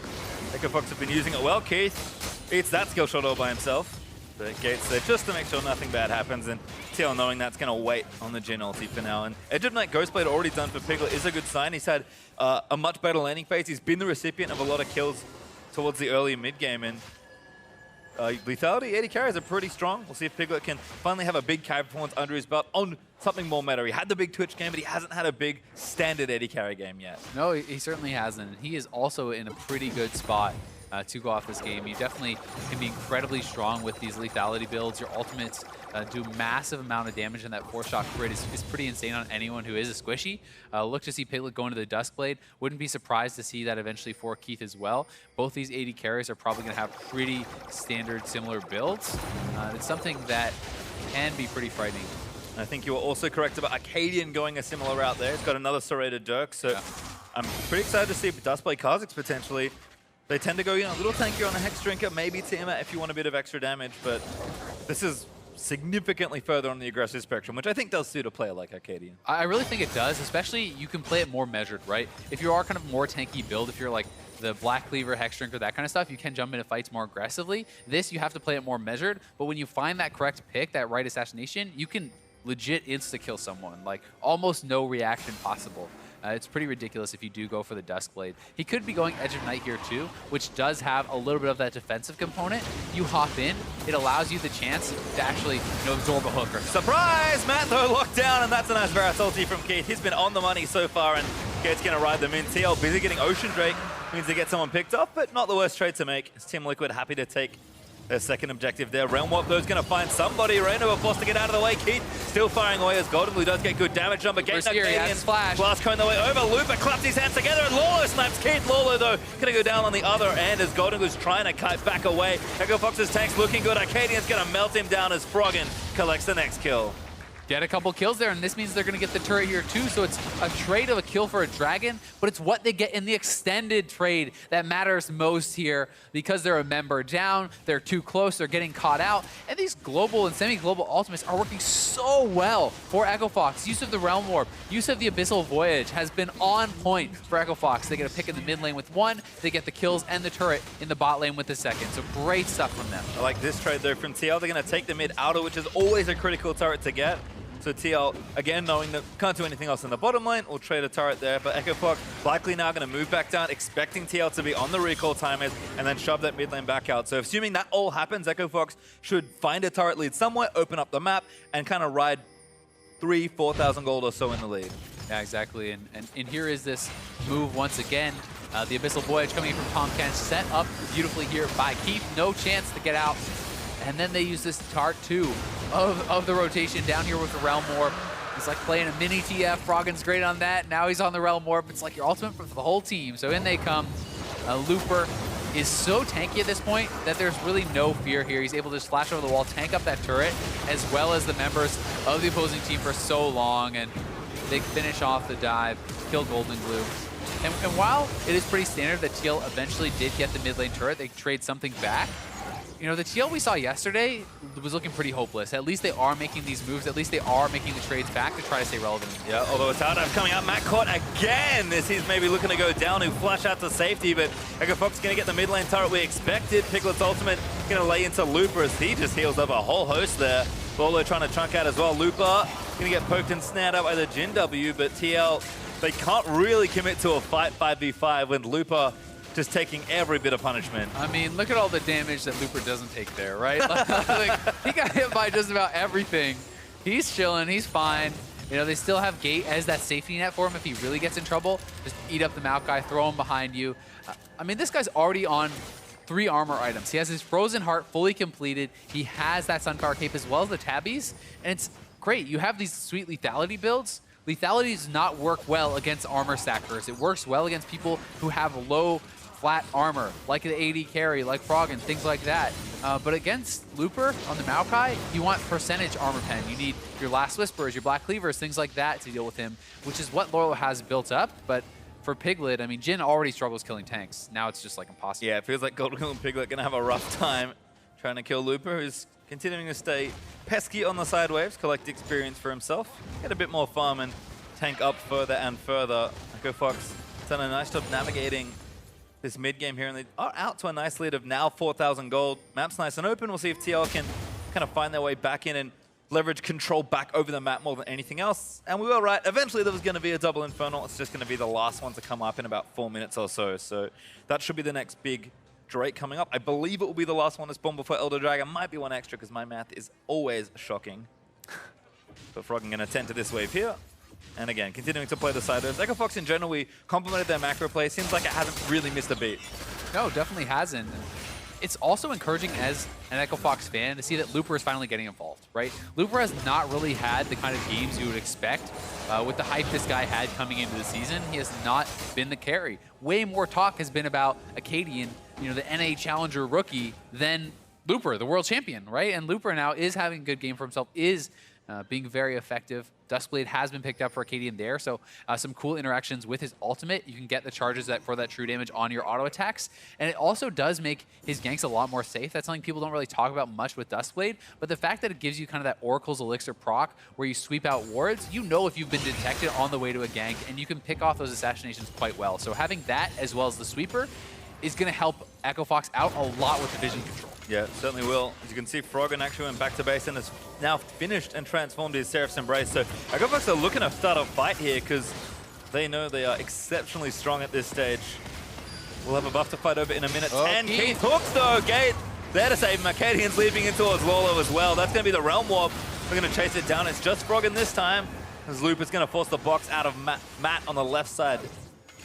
Echo Fox have been using it well. Keith eats that skill shot all by himself. But Gates there just to make sure nothing bad happens, and TL knowing that's going to wait on the Jhin ulti for now. And Edge of Night Ghostblade already done for Piglet is a good sign. He's had a much better landing phase. He's been the recipient of a lot of kills towards the early mid-game, and lethality, 80 carries are pretty strong. We'll see if Piglet can finally have a big carry performance under his belt on something more meta. He had the big Twitch game, but he hasn't had a big standard 80 carry game yet. No, he certainly hasn't. He is also in a pretty good spot to go off this game. You definitely can be incredibly strong with these lethality builds. Your ultimates do massive amount of damage, and that 4-shot crit is pretty insane on anyone who is a squishy. Look to see Piglet go into the Duskblade. Wouldn't be surprised to see that eventually for Keith as well. Both these AD carries are probably going to have pretty standard, similar builds. It's something that can be pretty frightening. I think you were also correct about Akaadian going a similar route there. It's got another serrated Dirk, so yeah. I'm pretty excited to see Duskblade Kha'Zix potentially. They tend to go, a little tankier on the Hex Drinker, maybe Tiamat if you want a bit of extra damage, but this is significantly further on the aggressive spectrum, which I think does suit a player like Akaadian. I really think it does, especially you can play it more measured, right? If you are kind of more tanky build, if you're like the Black Cleaver, Hex Drinker, that kind of stuff, you can jump into fights more aggressively. This, you have to play it more measured, but when you find that correct pick, that right assassination, you can legit insta-kill someone, like almost no reaction possible. It's pretty ridiculous if you do go for the Duskblade. He could be going Edge of Night here too, which does have a little bit of that defensive component. You hop in, it allows you the chance to actually absorb a hook or something. Surprise! Matt though locked down, and that's a nice Varus ulti from Keith. He's been on the money so far, and Keith's gonna ride them in. TL busy getting Ocean Drake, means they get someone picked off, but not the worst trade to make. It's Team Liquid happy to take their second objective there. Realm Warp though is going to find somebody. ReignOver forced to get out of the way. Keith still firing away as GoldenGlue does get good damage on, but getting Akaadian. Blast cone the way over. Looper claps his hands together and Lourlo snaps Keith. Lourlo though going to go down on the other end as GoldenGlue's trying to kite back away. EchoFox's tank's looking good. Akaadian's going to melt him down as Froggen collects the next kill. Get a couple kills there, and this means they're going to get the turret here too, so it's a trade of a kill for a dragon, but it's what they get in the extended trade that matters most here, because they're a member down, they're too close, they're getting caught out, and these global and semi-global ultimates are working so well for EchoFox. Use of the Realm Warp, use of the Abyssal Voyage has been on point for EchoFox. They get a pick in the mid lane with one, they get the kills and the turret in the bot lane with the second, so great stuff from them. I like this trade though from TL. They're going to take the mid outer, which is always a critical turret to get. So TL, again, knowing that can't do anything else in the bottom lane, will trade a turret there. But EchoFox likely now going to move back down, expecting TL to be on the recall timers, and then shove that mid lane back out. So assuming that all happens, EchoFox should find a turret lead somewhere, open up the map, and kind of ride 3,000-4,000 gold or so in the lead. Yeah, exactly. And here is this move once again. The Abyssal Voyage coming in from Tahm Kench, set up beautifully here by Keith. No chance to get out. And then they use this Tart too of the rotation down here with the Realm Warp. It's like playing a mini TF. Froggen's great on that. Now he's on the Realm Warp. It's like your ultimate for the whole team. So in they come. Looper is so tanky at this point that there's really no fear here. He's able to just flash over the wall, tank up that turret, as well as the members of the opposing team for so long. And they finish off the dive, kill GoldenGlue. And while it is pretty standard that TL eventually did get the mid lane turret, they trade something back. The TL we saw yesterday was looking pretty hopeless. At least they are making these moves. At least they are making the trades back to try to stay relevant. Yeah, although it's out coming out. Matt caught again as he's maybe looking to go down and flash out to safety, but EchoFox going to get the mid lane turret we expected. Piglet's ultimate going to lay into Looper as he just heals up a whole host there. Lourlo trying to chunk out as well. Looper going to get poked and snared out by the Jhin W, but TL, they can't really commit to a fight 5v5 when Looper just taking every bit of punishment. I mean, look at all the damage that Looper doesn't take there, right? Like, he got hit by just about everything. He's chilling, he's fine. They still have Gate as that safety net for him if he really gets in trouble. Just eat up the Maokai, throw him behind you. I mean, this guy's already on 3 armor items. He has his Frozen Heart fully completed. He has that Sunflower Cape as well as the Tabbies. And it's great. You have these sweet lethality builds. Lethality does not work well against armor stackers. It works well against people who have low flat armor, like the AD carry, like Froggen, things like that. But against Looper on the Maokai, you want percentage armor pen. You need your Last Whispers, your Black Cleavers, things like that to deal with him, which is what Lourlo has built up. But for Piglet, I mean, Jhin already struggles killing tanks. Now it's just like impossible. Yeah, it feels like GoldenGlue and Piglet going to have a rough time trying to kill Looper, who's continuing to stay pesky on the side waves, collect experience for himself, get a bit more farm and tank up further and further. EchoFox done a nice job navigating this mid game here, and they are out to a nice lead of now 4,000 gold. Map's nice and open. We'll see if TL can kind of find their way back in and leverage control back over the map more than anything else. And we were right. Eventually there was going to be a double Infernal. It's just going to be the last one to come up in about 4 minutes or so. So that should be the next big Drake coming up. I believe it will be the last one to spawn before Elder Dragon. Might be one extra because my math is always shocking. But Froggen going to tend to this wave here. And again, continuing to play the side waves. EchoFox in general, we complimented their macro play. Seems like it hasn't really missed a beat. No, definitely hasn't. It's also encouraging as an Echo Fox fan to see that Looper is finally getting involved, right? Looper has not really had the kind of games you would expect. With the hype this guy had coming into the season, he has not been the carry. Way more talk has been about Akaadian, you know, the NA Challenger rookie, than Looper, the world champion, right? And Looper now is having a good game for himself, is being very effective. Duskblade has been picked up for Akaadian there, so some cool interactions with his ultimate. You can get the charges for that true damage on your auto attacks, and it also does make his ganks a lot more safe. That's something people don't really talk about much with Duskblade, but the fact that it gives you kind of that Oracle's Elixir proc where you sweep out wards, you know if you've been detected on the way to a gank, and you can pick off those assassinations quite well. So having that as well as the sweeper is going to help Echo Fox out a lot with the vision control. Yeah, certainly will. As you can see, Froggen actually went back to base and has now finished and transformed his Seraph's Embrace. So Echo Fox are looking to start a fight here because they know they are exceptionally strong at this stage. We'll have a buff to fight over in a minute. Oh, 10. Keith hooks though. Gate there to save him. Akaadian's leaping in towards Lourlo as well. That's going to be the Realm Warp. We're going to chase it down. It's just Froggen this time. As Loop is going to force the box out of Matt on the left side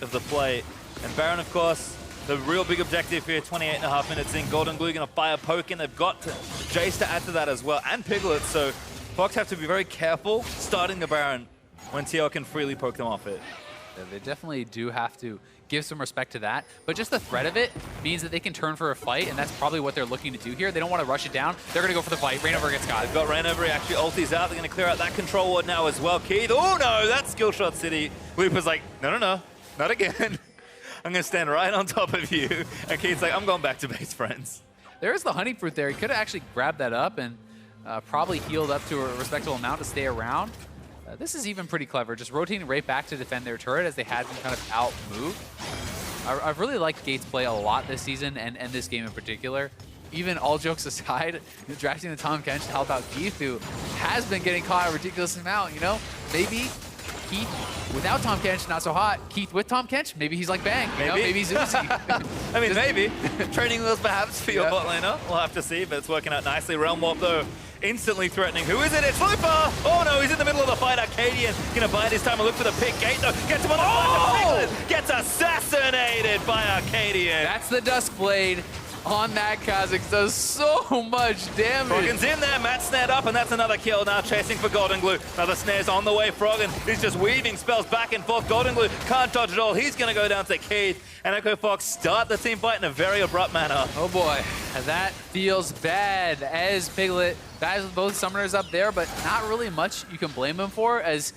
of the play. And Baron, of course, the real big objective here, 28.5 minutes in. GoldenGlue going to fire poke in. They've got Jayce to add to that as well, and Piglet. So Fox have to be very careful starting the Baron when TL can freely poke them off it. Yeah, they definitely do have to give some respect to that, but just the threat of it means that they can turn for a fight, and that's probably what they're looking to do here. They don't want to rush it down. They're going to go for the fight. ReignOver gets got. They've got ReignOver. He actually ultis out. They're going to clear out that control ward now as well. Keith, oh no, that's Skillshot City. Looper's like, no, not again. I'm going to stand right on top of you. And Keith's like, I'm going back to base, friends. There's the honey fruit there. He could have actually grabbed that up and probably healed up to a respectable amount to stay around. This is even pretty clever, just rotating right back to defend their turret as they had been kind of out-moved. I've really liked Gates' play a lot this season and this game in particular. Even all jokes aside, drafting the Tahm Kench to help out Keith, who has been getting caught a ridiculous amount, you know? Maybe Keith without Tahm Kench, not so hot. Keith with Tahm Kench, maybe he's like Bang. You know? Maybe he's Uzi. I mean, maybe. Training wheels perhaps for your bot laner. We'll have to see, but it's working out nicely. Realm Warp, though, instantly threatening. Who is it? It's Looper! Oh no, he's in the middle of the fight. Akaadian gonna bide his time and look for the pick. Gate, though, gets him on the Piglet! Gets assassinated by Akaadian. That's the Duskblade on that Kha'Zix. Does so much damage. Froggen's in there, Matt snared up, and that's another kill. Now chasing for GoldenGlue. Another snare's on the way. Froggen is just weaving spells back and forth. GoldenGlue can't dodge at all. He's going to go down to Keith. And Echo Fox start the team fight in a very abrupt manner. Oh boy, that feels bad as Piglet dies with both summoners up there, but not really much you can blame him for as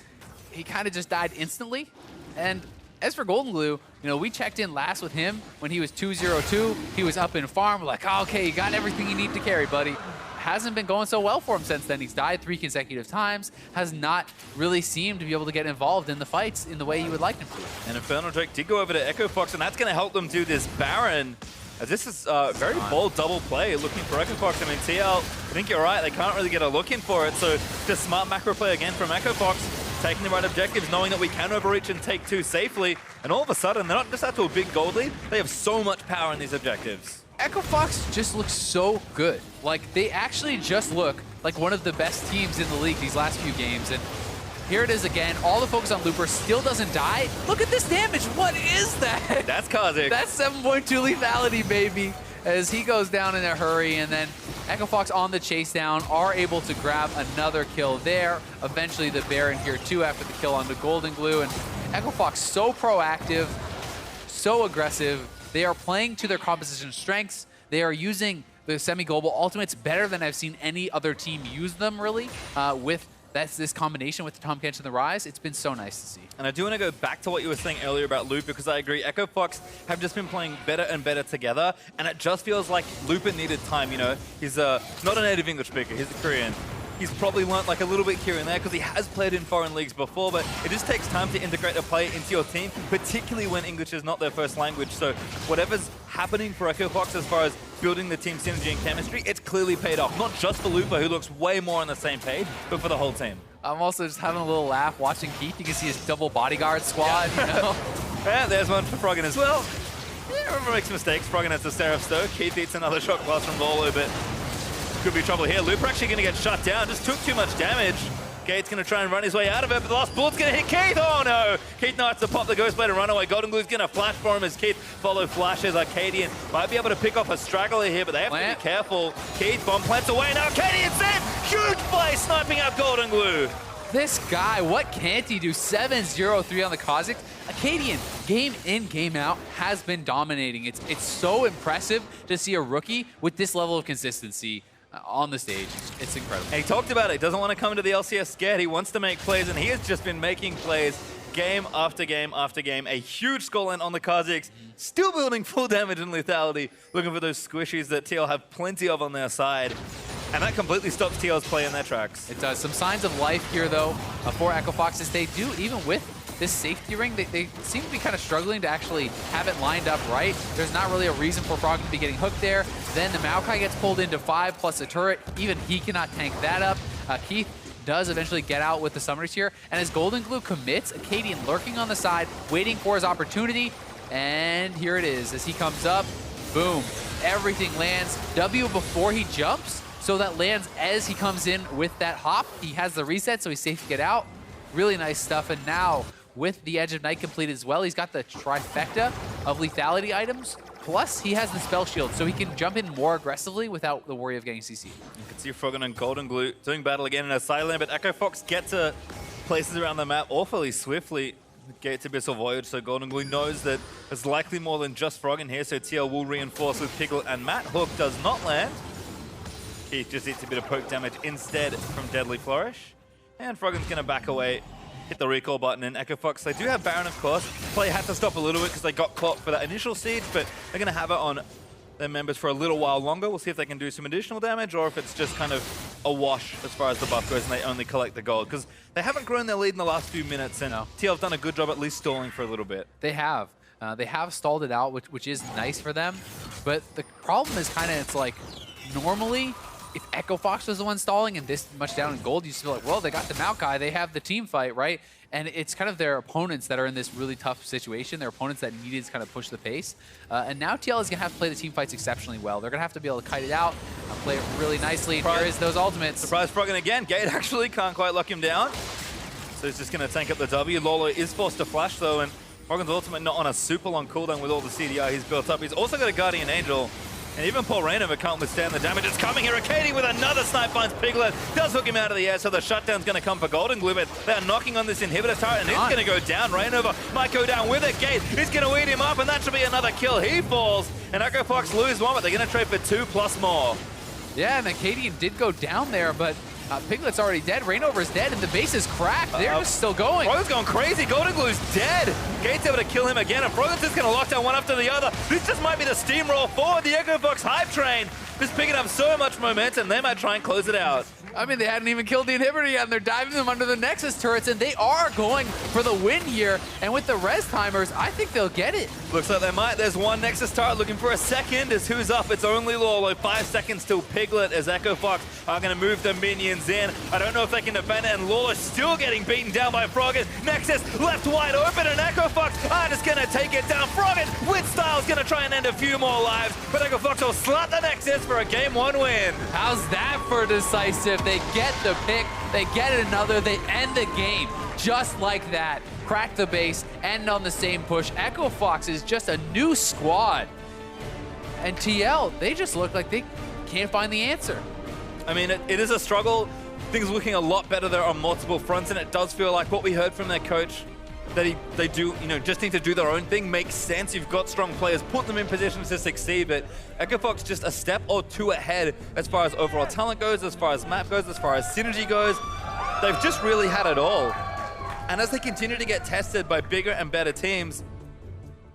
he kind of just died instantly. And as for GoldenGlue, you know, we checked in last with him when he was 2-0-2. He was up in farm. We're like, oh, okay, you got everything you need to carry, buddy. Hasn't been going so well for him since then. He's died 3 consecutive times, has not really seemed to be able to get involved in the fights in the way you would like him to. And Infernal Drake did go over to Echo Fox, and that's going to help them do this Baron. This is a very bold double play looking for Echo Fox. I mean, TL, I think you're right, they can't really get a look in for it, so just smart macro play again from Echo Fox, taking the right objectives, knowing that we can overreach and take 2 safely, and all of a sudden, they're not just out to a big gold lead, they have so much power in these objectives. Echo Fox just looks so good. Like, they actually just look like one of the best teams in the league these last few games, and here it is again. All the focus on Looper, still doesn't die. Look at this damage. What is that? That's Kha'Zix. That's 7.2 lethality, baby, as he goes down in a hurry. And then Echo Fox on the chase down are able to grab another kill there. Eventually the Baron here too after the kill on the GoldenGlue. And Echo Fox so proactive, so aggressive. They are playing to their composition strengths. They are using the semi-global ultimates better than I've seen any other team use them, really, with this combination with the Tahm Kench and the Ryze. It's been so nice to see. And I do want to go back to what you were saying earlier about Loop, because I agree, Echo Fox have just been playing better and better together, and it just feels like Looper needed time, you know? He's not a native English speaker, he's a Korean. He's probably learnt like a little bit here and there because he has played in foreign leagues before, but it just takes time to integrate a player into your team, particularly when English is not their first language. So whatever's happening for Echo Fox as far as building the team synergy and chemistry, it's clearly paid off. Not just for Looper, who looks way more on the same page, but for the whole team. I'm also just having a little laugh watching Keith. You can see his double bodyguard squad, you know? Yeah, there's one for Froggen as well. Yeah, whoever makes mistakes, Froggen has the Seraph Stoke. Keith eats another shot blast from Lourlo, but could be trouble here. Looper actually going to get shut down. Just took too much damage. Gate's going to try and run his way out of it, but the last bullet's going to hit Keith. Oh no! Keith knows to pop the Ghostblade and run away. GoldenGlue's going to flash for him as Keith follow flashes. Akaadian might be able to pick off a straggler here, but they have to be careful. Keith bomb plants away now. Akaadian's in! Huge play sniping out GoldenGlue. This guy, what can't he do? 7-0-3 on the Kha'Zix. Akaadian, game in, game out, has been dominating. It's so impressive to see a rookie with this level of consistency on the stage. It's incredible. And he talked about it. He doesn't want to come into the LCS scared. He wants to make plays, and he has just been making plays game after game after game. A huge scoreline on the Kha'Zix, still building full damage and lethality, looking for those squishies that TL have plenty of on their side. And that completely stops TL's play in their tracks. It does. Some signs of life here, though, for Echo Foxes. They do, even with this safety ring, they seem to be kind of struggling to actually have it lined up right. There's not really a reason for Froggen to be getting hooked there. Then the Maokai gets pulled into 5 plus a turret. Even he cannot tank that up. Keith does eventually get out with the summoners here. And as GoldenGlue commits, Akaadian lurking on the side, waiting for his opportunity. And here it is. As he comes up, boom. Everything lands. W before he jumps. So that lands as he comes in with that hop. He has the reset, so he's safe to get out. Really nice stuff. And now, with the Edge of Night completed as well, he's got the trifecta of lethality items. Plus, he has the spell shield, so he can jump in more aggressively without the worry of getting CC. You can see Froggen and GoldenGlue doing battle again in a side lane, but Echo Fox get to places around the map awfully swiftly. Gate's Abyssal Voyage, so GoldenGlue knows that there's likely more than just Froggen here, so TL will reinforce with Piglet and Matt. Hook does not land. Keith just eats a bit of poke damage instead from Deadly Flourish. And Froggen's going to back away, hit the recall button, and Echo Fox, they do have Baron, of course. Play had to stop a little bit because they got caught for that initial siege, but they're going to have it on their members for a little while longer. We'll see if they can do some additional damage or if it's just kind of a wash as far as the buff goes and they only collect the gold. Because they haven't grown their lead in the last few minutes, and TL have done a good job at least stalling for a little bit. They have. They have stalled it out, which is nice for them. But the problem is kind of, it's like, normally, if Echo Fox was the one stalling and this much down in gold, you just feel like, well, they got the Maokai, they have the team fight, right? And it's kind of their opponents that are in this really tough situation, their opponents that needed to kind of push the pace. And now TL is going to have to play the team fights exceptionally well. They're going to have to be able to kite it out, play it really nicely. And here is those ultimates. Surprise Froggen again. Gate actually can't quite lock him down. So he's just going to tank up the W. Lourlo is forced to flash though, and Froggen's ultimate not on a super long cooldown with all the CDR he's built up. He's also got a Guardian Angel. And even poor ReignOver can't withstand the damage. It's coming here. Akaadian with another snipe finds Piglet. Does hook him out of the air, so the shutdown's going to come for GoldenGlue, but they're knocking on this inhibitor turret, and it's going to go down. ReignOver might go down with it. Gate is going to eat him up, and that should be another kill. He falls, and Echo Fox lose one, but they're going to trade for 2 plus more. Yeah, and Akaadian did go down there, but Piglet's already dead. ReignOver's dead, and the base is cracked. They're just still going. Froggen's going crazy. GoldenGlue's dead. Gate's able to kill him again, and Froggen's just going to lock down one after the other. This just might be the steamroll forward. The Echo Fox hype train just picking up so much momentum. They might try and close it out. I mean, they hadn't even killed the inhibitor yet, and they're diving them under the Nexus turrets, and they are going for the win here. And with the res timers, I think they'll get it. Looks like they might. There's one Nexus turret looking for a second. As who's up? It's only Lourlo. 5 seconds till Piglet as Echo Fox are going to move the minions in. I don't know if they can defend it, and Lourlo still getting beaten down by Froggen. Nexus left wide open, and Echo Fox are just going to take it down. Froggen with style is going to try and end a few more lives, but Echo Fox will slot the Nexus for a Game 1 win. How's that for decisive? They get the pick, they get another, they end the game just like that. Crack the base, end on the same push. Echo Fox is just a new squad. And TL, they just look like they can't find the answer. I mean, it is a struggle. Things are looking a lot better there on multiple fronts, and it does feel like what we heard from their coach, that they do, just need to do their own thing, makes sense. You've got strong players, put them in positions to succeed, but Echo Fox just a step or two ahead as far as overall talent goes, as far as map goes, as far as synergy goes. They've just really had it all. And as they continue to get tested by bigger and better teams,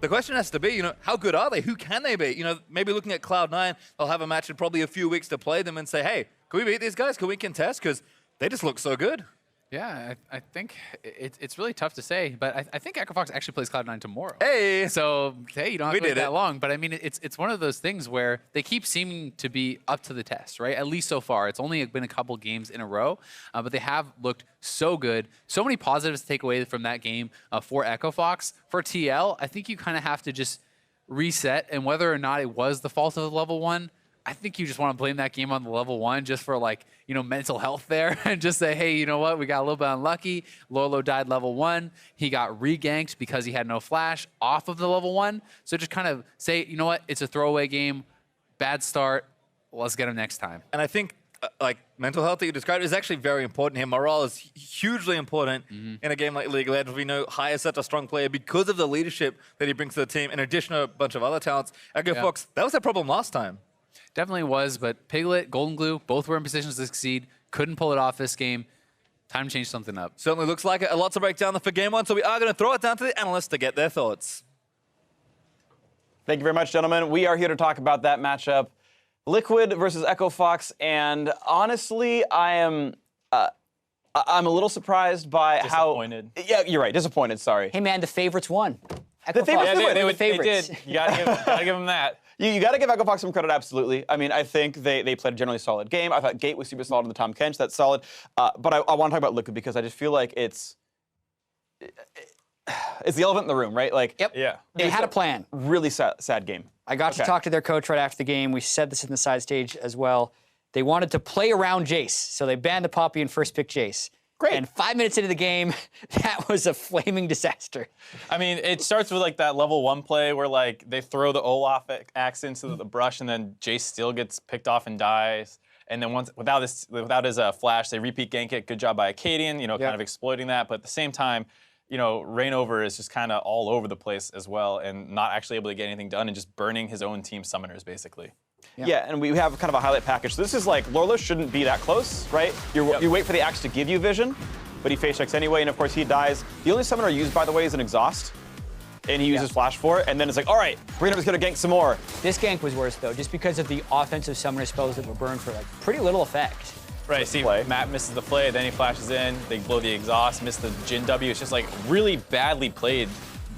the question has to be, how good are they? Who can they be? Maybe looking at Cloud9, they'll have a match in probably a few weeks to play them and say, hey, can we beat these guys? Can we contest? Because they just look so good. Yeah, I think it's really tough to say, but I think Echo Fox actually plays Cloud9 tomorrow. Hey! So, hey, you don't have to wait that long. But I mean, it's one of those things where they keep seeming to be up to the test, right? At least so far. It's only been a couple games in a row, but they have looked so good. So many positives to take away from that game for Echo Fox. For TL, I think you kind of have to just reset, and whether or not it was the fault of the level 1, I think you just want to blame that game on the level 1 just for like, you know, mental health there and just say, hey, you know what? We got a little bit unlucky. Lourlo died level 1. He got re-ganked because he had no flash off of the level 1. So just kind of say, you know what? It's a throwaway game. Bad start. Let's get him next time. And I think like mental health that you described is actually very important here. Morale is hugely important in a game like League of Legends. We know Hai is such a strong player because of the leadership that he brings to the team, in addition to a bunch of other talents. Fox, that was a problem last time. Definitely was, but Piglet, GoldenGlue, both were in positions to succeed. Couldn't pull it off this game. Time to change something up. Certainly looks like it. A lot to break down for game 1, so we are going to throw it down to the analysts to get their thoughts. Thank you very much, gentlemen. We are here to talk about that matchup. Liquid versus Echo Fox, and honestly, I'm a little surprised by disappointed. Yeah, you're right. Disappointed. Sorry. Hey man, the favorites won. The favorites did win. They did. You gotta give them that. You got to give Echo Fox some credit, absolutely. I mean, I think they played a generally solid game. I thought Gate was super solid on the Tahm Kench. That's solid. But I want to talk about Liquid because I just feel like it's the elephant in the room, right? Like, yep. Yeah. They had a plan. Really sad game. I got to talk to their coach right after the game. We said this in the side stage as well. They wanted to play around Jayce, so they banned the Poppy and first pick Jayce. Great. And 5 minutes into the game, that was a flaming disaster. I mean, it starts with like that level 1 play where like they throw the Olaf axe into the brush, and then Jayce still gets picked off and dies. And then without his flash, they repeat gank it. Good job by Akaadian, you know, kind of exploiting that. But at the same time, you know, ReignOver is just kind of all over the place as well, and not actually able to get anything done, and just burning his own team summoners basically. Yeah, and we have kind of a highlight package. So this is like, Lourlo shouldn't be that close, right? You wait for the axe to give you vision, but he face checks anyway, and of course he dies. The only summoner used, by the way, is an exhaust, and he uses flash for it, and then it's like, all right, ReignOver's gonna gank some more. This gank was worse though, just because of the offensive summoner spells that were burned for like pretty little effect. Right, see, Matt misses the play, then he flashes in, they blow the exhaust, miss the Jhin W. It's just like really badly played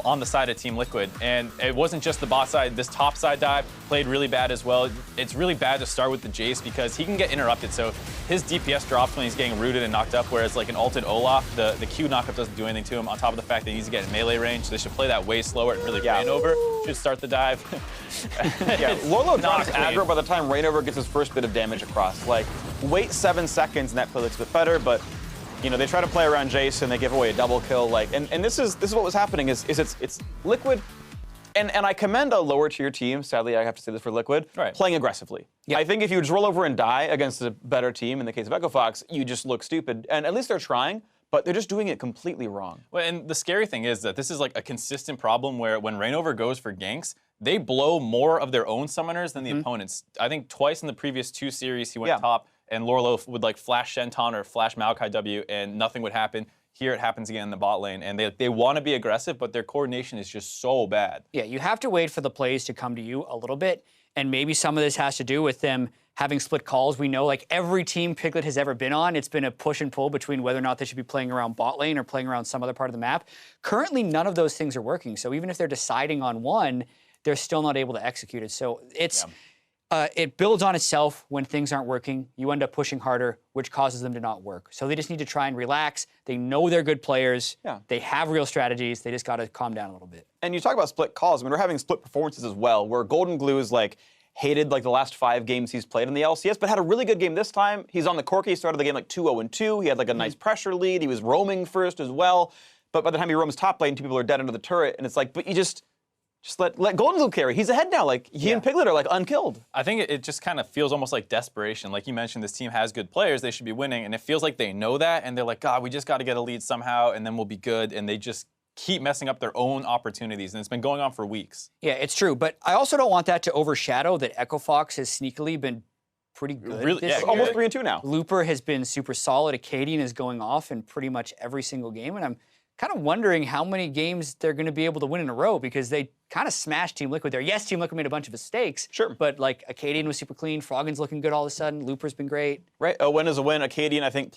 on the side of Team Liquid. And it wasn't just the bot side, this top side dive played really bad as well. It's really bad to start with the Jayce because he can get interrupted. So his DPS drops when he's getting rooted and knocked up, whereas like an ulted Olaf, the Q knockup doesn't do anything to him, on top of the fact that he needs to get in melee range. So they should play that way slower and really ReignOver should start the dive. Lourlo drops aggro by the time ReignOver gets his first bit of damage across. Like, wait 7 seconds and that play looks a bit better, but you know, they try to play around Jayce and they give away a double kill. Like, and this is what was happening is it's Liquid, and I commend a lower tier team, sadly I have to say this for Liquid, playing aggressively. Yeah. I think if you just roll over and die against a better team, in the case of Echo Fox, you just look stupid. And at least they're trying, but they're just doing it completely wrong. Well, and the scary thing is that this is like a consistent problem where when ReignOver goes for ganks, they blow more of their own summoners than the opponents. I think twice in the previous 2 series he went top, and Lourlo would like flash Shenton or flash Maokai W, and nothing would happen. Here it happens again in the bot lane, and they want to be aggressive, but their coordination is just so bad. Yeah, you have to wait for the plays to come to you a little bit, and maybe some of this has to do with them having split calls. We know like every team Piglet has ever been on, it's been a push and pull between whether or not they should be playing around bot lane or playing around some other part of the map. Currently, none of those things are working, so even if they're deciding on one, they're still not able to execute it. So it's... it builds on itself when things aren't working. You end up pushing harder, which causes them to not work. So they just need to try and relax. They know they're good players. They have real strategies. They just got to calm down a little bit. And you talk about split calls. I mean, we're having split performances as well, where GoldenGlue is like hated like the last 5 games he's played in the LCS, but had a really good game this time. He's on the Corki. He started the game like 2-0-2. He had like a nice pressure lead. He was roaming first as well. But by the time he roams top lane, 2 people are dead under the turret. And it's like, but you just let GoldenGlue carry. He's ahead now. Like, he and Piglet are like unkilled. I think it just kind of feels almost like desperation. Like you mentioned, this team has good players. They should be winning. And it feels like they know that. And they're like, God, we just got to get a lead somehow, and then we'll be good. And they just keep messing up their own opportunities. And it's been going on for weeks. Yeah, it's true. But I also don't want that to overshadow that Echo Fox has sneakily been pretty good. Really, almost 3-2 now. Looper has been super solid. Akaadian is going off in pretty much every single game. And I'm kind of wondering how many games they're going to be able to win in a row, because they kind of smashed Team Liquid there. Yes, Team Liquid made a bunch of mistakes. But like Akaadian was super clean. Froggen's looking good all of a sudden. Looper's been great. Right, a win is a win. Akaadian, I think,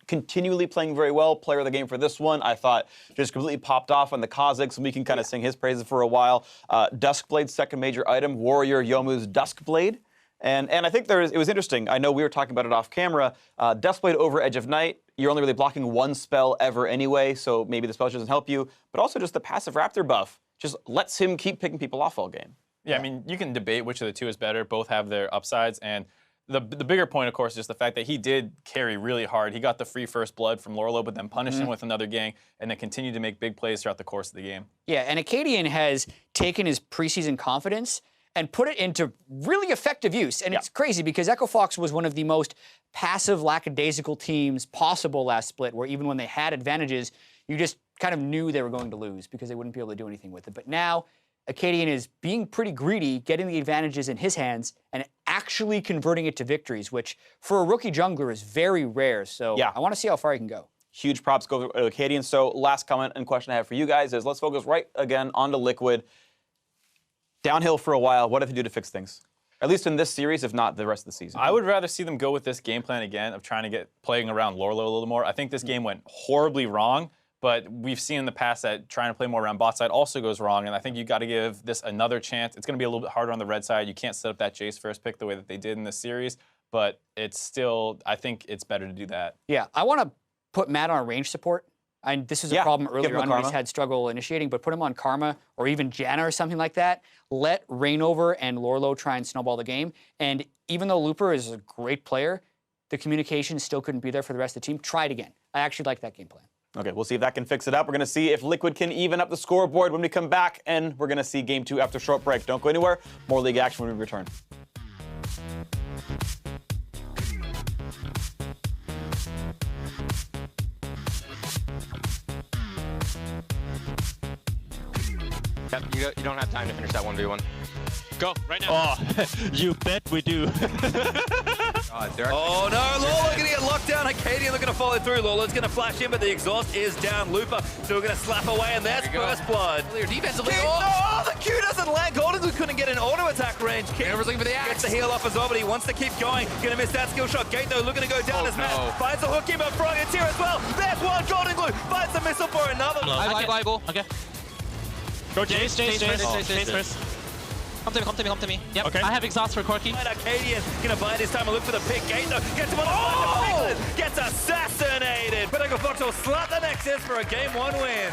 continually playing very well. Player of the game for this one, I thought, just completely popped off on the Kha'Zix, and we can kind of sing his praises for a while. Duskblade's second major item, Warrior Yomu's Duskblade. And I think it was interesting. I know we were talking about it off camera. Duskblade over Edge of Night, you're only really blocking 1 spell ever anyway, so maybe the spell doesn't help you. But also just the passive Raptor buff just lets him keep picking people off all game. Yeah, I mean, you can debate which of the two is better. Both have their upsides, and the bigger point, of course, is just the fact that he did carry really hard. He got the free first blood from Lourlo, but then punished him with another gang, and then continued to make big plays throughout the course of the game. Yeah, and Akaadian has taken his preseason confidence and put it into really effective use. And it's crazy because Echo Fox was one of the most passive, lackadaisical teams possible last split, where even when they had advantages, you just kind of knew they were going to lose because they wouldn't be able to do anything with it. But now, Akaadian is being pretty greedy, getting the advantages in his hands, and actually converting it to victories, which for a rookie jungler is very rare. So I want to see how far he can go. Huge props go to Akaadian. So last comment and question I have for you guys is, let's focus right again onto Liquid. Downhill for a while. What have they do to fix things? At least in this series, if not the rest of the season. I would rather see them go with this game plan again of trying to get playing around Lourlo a little more. I think this game went horribly wrong, but we've seen in the past that trying to play more around bot side also goes wrong, and I think you got to give this another chance. It's going to be a little bit harder on the red side. You can't set up that Jayce first pick the way that they did in this series, but it's still, I think it's better to do that. Yeah, I want to put Matt on range support. And this is a problem earlier on when he's had struggle initiating, but put him on Karma or even Janna or something like that. Let ReignOver and Lourlo try and snowball the game. And even though Looper is a great player, the communication still couldn't be there for the rest of the team. Try it again. I actually like that game plan. Okay, we'll see if that can fix it up. We're going to see if Liquid can even up the scoreboard when we come back, and we're going to see Game 2 after a short break. Don't go anywhere. More League action when we return. Yep, you don't have time to finish that 1v1. Go, right now. Oh, you bet we do. Oh no, Lourlo gonna get locked down. Akaadian looking to follow through. Lourlo's gonna flash in, but the exhaust is down. Looper still gonna slap away, and there's first blood. Clear defensively. Oh, the Q doesn't land. GoldenGlue couldn't get an auto attack range. ReignOver's looking for the axe. Gets the heal off as well, but he wants to keep going. Gonna miss that skill shot. Gate though looking to go down as Matt finds the hook in, but Froggen's here as well. There's one. GoldenGlue finds the missile for another. Okay. Go Jayce first. Come to me. Yep, Okay. I have exhaust for Corki. Akaadian gonna buy this time and look for the pick. Gate though gets him on the Piglet, gets assassinated. But Echo Fox will slap the Nexus for a game 1 win.